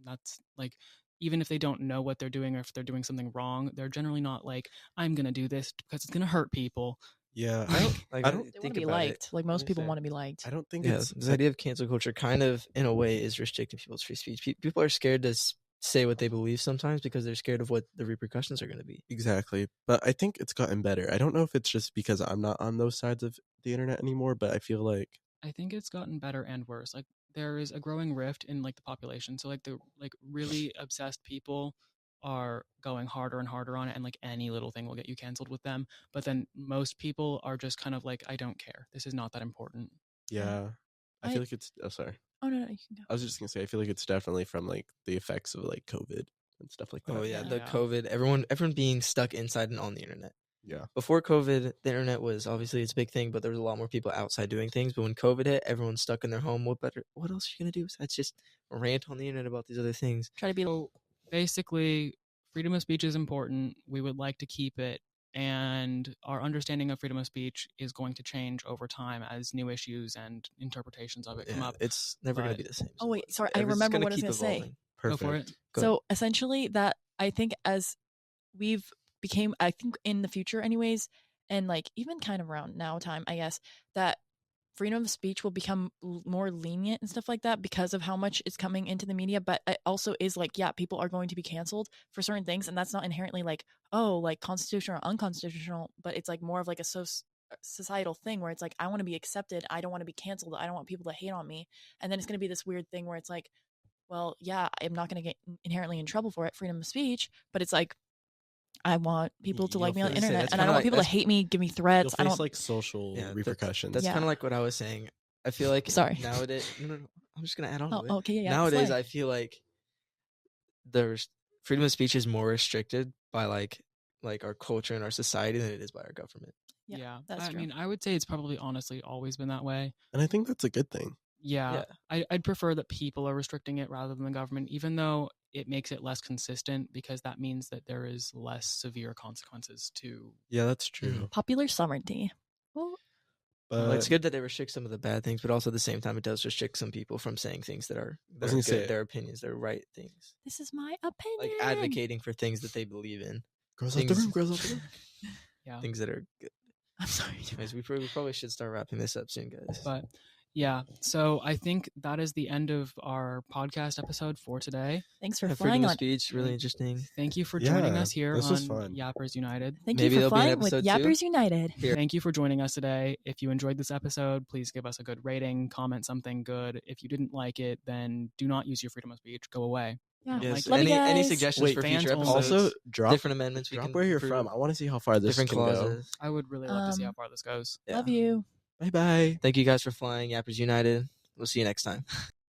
Speaker 1: that's like, even if they don't know what they're doing or if they're doing something wrong, they're generally not like, I'm gonna do this because it's gonna hurt people.
Speaker 2: Yeah,
Speaker 3: Like,
Speaker 2: I
Speaker 3: I
Speaker 2: don't
Speaker 4: They want
Speaker 3: think
Speaker 4: to be
Speaker 3: about it.
Speaker 4: liked. Like most
Speaker 2: Let me
Speaker 4: people
Speaker 2: say,
Speaker 4: want to be liked.
Speaker 2: I don't think
Speaker 3: Yeah,
Speaker 2: it's
Speaker 3: this idea of cancel culture kind of, in a way, is restricting people's free speech. People are scared to say what they believe sometimes because they're scared of what the repercussions are going to be.
Speaker 2: exactly, but I think it's gotten better. I don't know if it's just because I'm not on those sides of the internet anymore, but I feel like
Speaker 1: I think it's gotten better and worse. Like there is a growing rift in like the population. So like the like really obsessed people are going harder and harder on it, and like any little thing will get you canceled with them. But then most people are just kind of like, I don't care. This is not that important.
Speaker 2: yeah, I
Speaker 4: I-
Speaker 2: feel like it's sorry.
Speaker 4: Oh no, you can go.
Speaker 2: I was just gonna say I feel like it's definitely from like the effects of like COVID and stuff like that.
Speaker 3: Oh yeah,
Speaker 1: Yeah.
Speaker 3: the COVID, everyone being stuck inside and on the internet.
Speaker 2: Yeah.
Speaker 3: Before COVID, the internet was obviously it's a big thing, but there was a lot more people outside doing things. But when COVID hit, everyone's stuck in their home. What else are you gonna do besides just rant on the internet about these other things?
Speaker 4: Try to be.
Speaker 1: So basically, freedom of speech is important. We would like to keep it. And our understanding of freedom of speech is going to change over time as new issues and interpretations of it come
Speaker 3: Yeah,
Speaker 1: up.
Speaker 3: it's never gonna
Speaker 1: but-
Speaker 3: be the same.
Speaker 4: Oh, wait, sorry, I
Speaker 3: It's
Speaker 4: remember
Speaker 3: gonna
Speaker 4: what I was
Speaker 3: keep
Speaker 4: gonna say.
Speaker 3: evolving.
Speaker 1: Go
Speaker 2: Perfect.
Speaker 1: for it.
Speaker 3: Go
Speaker 4: So essentially, that I think as we've became, I think in the future, anyways, and like even kind of around now time, I guess that freedom of speech will become more lenient and stuff like that because of how much is coming into the media. But it also is like, yeah, people are going to be canceled for certain things, and that's not inherently like, oh, like constitutional or unconstitutional, but it's like more of like a societal thing where it's like, I want to be accepted, I don't want to be canceled, I don't want people to hate on me, and then it's going to be this weird thing where it's like, well, yeah, I'm not going to get inherently in trouble for it, freedom of speech, but it's like, I want people to
Speaker 2: You'll
Speaker 4: like me on the
Speaker 2: face-
Speaker 4: internet,
Speaker 3: that's
Speaker 4: and I
Speaker 3: kinda
Speaker 4: don't want
Speaker 3: like-
Speaker 4: people to
Speaker 3: that's-
Speaker 4: hate me, give me
Speaker 2: You'll
Speaker 4: threats. I
Speaker 2: face
Speaker 4: don't.
Speaker 2: like social
Speaker 3: Yeah,
Speaker 2: repercussions.
Speaker 3: That's
Speaker 4: Yeah.
Speaker 3: kind of like what I was saying. I feel like
Speaker 4: Sorry.
Speaker 3: nowadays. No. I'm just gonna add on to it.
Speaker 4: Oh, okay, yeah.
Speaker 3: Nowadays,
Speaker 4: slay.
Speaker 3: I feel like there's freedom of speech is more restricted by like our culture and our society than it is by our government.
Speaker 4: Yeah, that's
Speaker 1: I
Speaker 4: true.
Speaker 1: mean, I would say it's probably honestly always been that way.
Speaker 2: And I think that's a good thing.
Speaker 1: Yeah, I'd prefer that people are restricting it rather than the government, even though it makes it less consistent because that means that there is less severe consequences to.
Speaker 2: Yeah, that's true.
Speaker 3: Mhm.
Speaker 4: Popular sovereignty. Well,
Speaker 2: But
Speaker 3: It's good that it restricts some of the bad things, but also at the same time, it does restrict some people from saying things that are
Speaker 2: was gonna
Speaker 3: good,
Speaker 2: say-
Speaker 3: their opinions, their right things,
Speaker 4: this is my opinion.
Speaker 3: like advocating for things that they believe in,
Speaker 2: girls out the
Speaker 3: things-
Speaker 2: room, girls out the room.
Speaker 1: Yeah,
Speaker 3: things that are good.
Speaker 4: I'm sorry.
Speaker 3: Anyways, we probably should start wrapping this up soon, guys.
Speaker 1: but yeah, so I think that is the end of our podcast episode for today.
Speaker 4: Thanks for
Speaker 3: Yeah,
Speaker 4: flying
Speaker 3: freedom of
Speaker 4: on.
Speaker 3: speech, really interesting.
Speaker 1: Thank you for joining
Speaker 2: Yeah,
Speaker 1: us here
Speaker 2: this
Speaker 1: on
Speaker 2: was fun.
Speaker 1: Yappers United.
Speaker 4: Thank
Speaker 3: Maybe
Speaker 4: you for
Speaker 3: there'll be an
Speaker 4: flying with
Speaker 3: episode two.
Speaker 4: Yappers United.
Speaker 3: Here.
Speaker 1: Thank you for joining us today. If you enjoyed this episode, please give us a good rating, comment something good. If you didn't like it, then do not use your freedom of speech. Go away.
Speaker 4: Yeah.
Speaker 3: Yes.
Speaker 4: Love you
Speaker 3: Any
Speaker 4: guys.
Speaker 3: suggestions
Speaker 2: Wait,
Speaker 3: for
Speaker 1: fans
Speaker 3: future
Speaker 1: only.
Speaker 3: episodes?
Speaker 2: Also, drop
Speaker 3: different amendments. We
Speaker 2: drop
Speaker 3: can
Speaker 2: where you're
Speaker 3: approve,
Speaker 2: from. I want to see how far this
Speaker 3: different
Speaker 2: can go.
Speaker 3: clauses.
Speaker 1: I would really love to see how far this goes.
Speaker 3: Yeah.
Speaker 4: Love you.
Speaker 2: Bye bye.
Speaker 3: Thank you guys for flying, Yappers United. We'll see you next time.